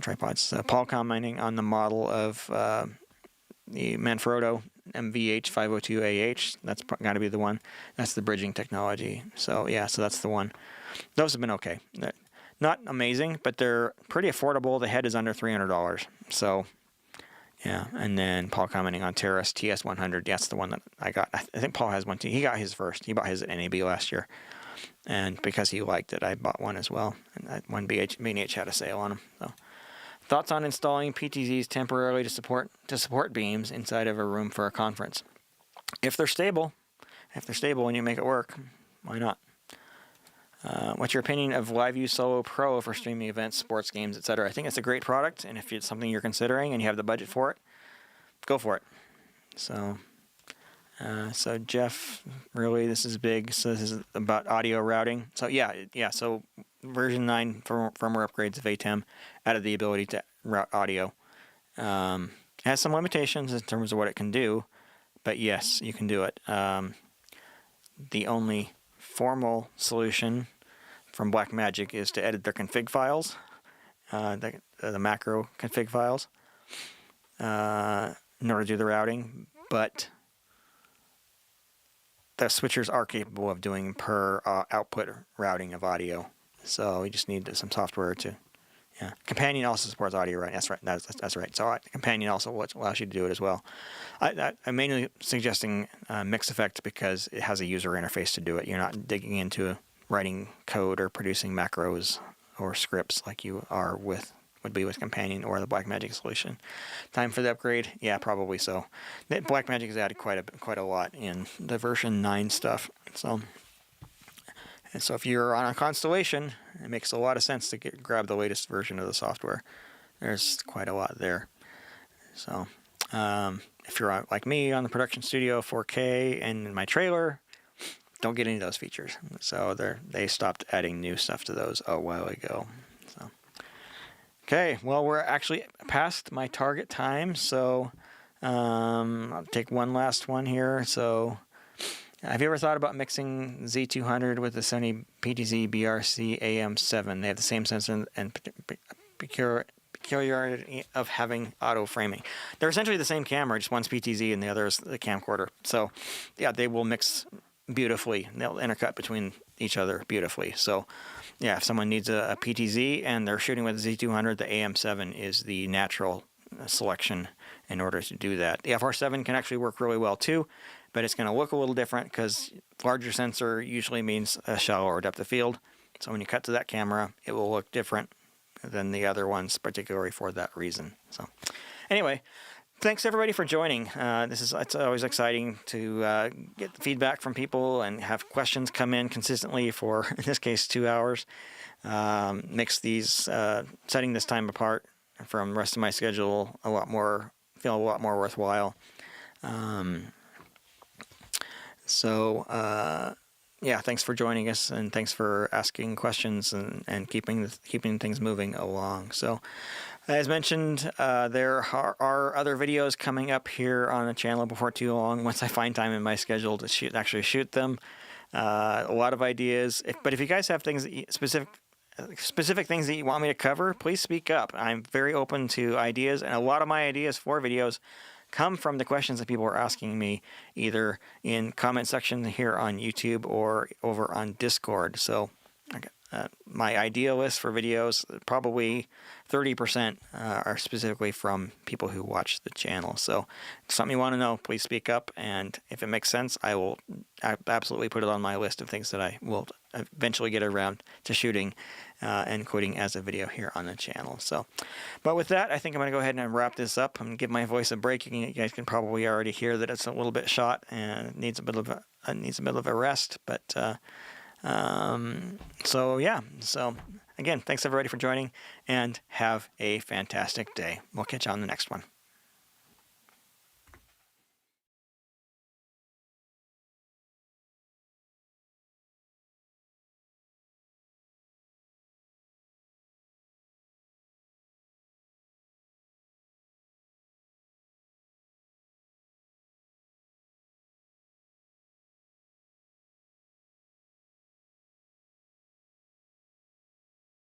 tripods. Paul commenting on the model of the Manfrotto MVH502AH. That's got to be the one. That's the bridging technology. So yeah, so that's the one. Those have been okay. They're not amazing, but they're pretty affordable. The head is under $300. So yeah, and then Paul commenting on Terrace TS100. That's the one that I got. I think Paul has one too. He got his first. He bought his at NAB last year. And because he liked it, I bought one as well. And one B&H had a sale on them. So, thoughts on installing PTZs temporarily to support beams inside of a room for a conference? If they're stable and you make it work, why not? What's your opinion of LiveView Solo Pro for streaming events, sports games, etc.? I think it's a great product, and if it's something you're considering and you have the budget for it, go for it. So Jeff, really, this is big. So this is about audio routing. So yeah. So version 9 firmware upgrades of ATEM added the ability to route audio. It has some limitations in terms of what it can do, but yes, you can do it. The only formal solution from Blackmagic is to edit their config files, the macro config files, in order to do the routing, but the switchers are capable of doing per output routing of audio. So we just need some software to, yeah. Companion also supports audio, right? That's right. That's right. So Companion also allows you to do it as well. I'm mainly suggesting Mix Effect because it has a user interface to do it. You're not digging into writing code or producing macros or scripts like you would be with Companion or the Blackmagic solution. Time for the upgrade? Yeah, probably so. Blackmagic has added quite a lot in the version 9 stuff. So if you're on a Constellation, it makes a lot of sense to grab the latest version of the software. There's quite a lot there. So if you're like me on the production studio 4K and in my trailer, don't get any of those features. So they stopped adding new stuff to those a while ago. So okay, well, we're actually past my target time, so I'll take one last one here. So have you ever thought about mixing Z200 with the Sony PTZ BRC AM7? They have the same sensor and peculiarity of having auto framing. They're essentially the same camera, just one's PTZ and the other is the camcorder. So yeah, they will mix beautifully. They'll intercut between each other beautifully. So yeah, if someone needs a PTZ and they're shooting with a Z200, the AM7 is the natural selection in order to do that. The FR7 can actually work really well too, but it's going to look a little different because larger sensor usually means a shallower depth of field. So when you cut to that camera, it will look different than the other ones, particularly for that reason. So anyway, thanks everybody for joining. It's always exciting to get feedback from people and have questions come in consistently for, in this case, 2 hours. Makes these setting this time apart from the rest of my schedule feel a lot more worthwhile. Yeah, thanks for joining us, and thanks for asking questions and keeping things moving along. So, as mentioned, there are other videos coming up here on the channel before too long, once I find time in my schedule to actually shoot them. A lot of ideas, but if you guys have things specific things that you want me to cover, please speak up. I'm very open to ideas, and a lot of my ideas for videos come from the questions that people are asking me, either in comment section here on YouTube or over on Discord. So my idea list for videos, probably 30% are specifically from people who watch the channel. So if something you want to know, please speak up, and if it makes sense, I will absolutely put it on my list of things that I will eventually get around to shooting and including as a video here on the channel. So, but with that, I think I'm going to go ahead and wrap this up and give my voice a break. You guys can probably already hear that it's a little bit shot and needs a bit of a rest. But so yeah. So again, thanks everybody for joining, and have a fantastic day. We'll catch you on the next one.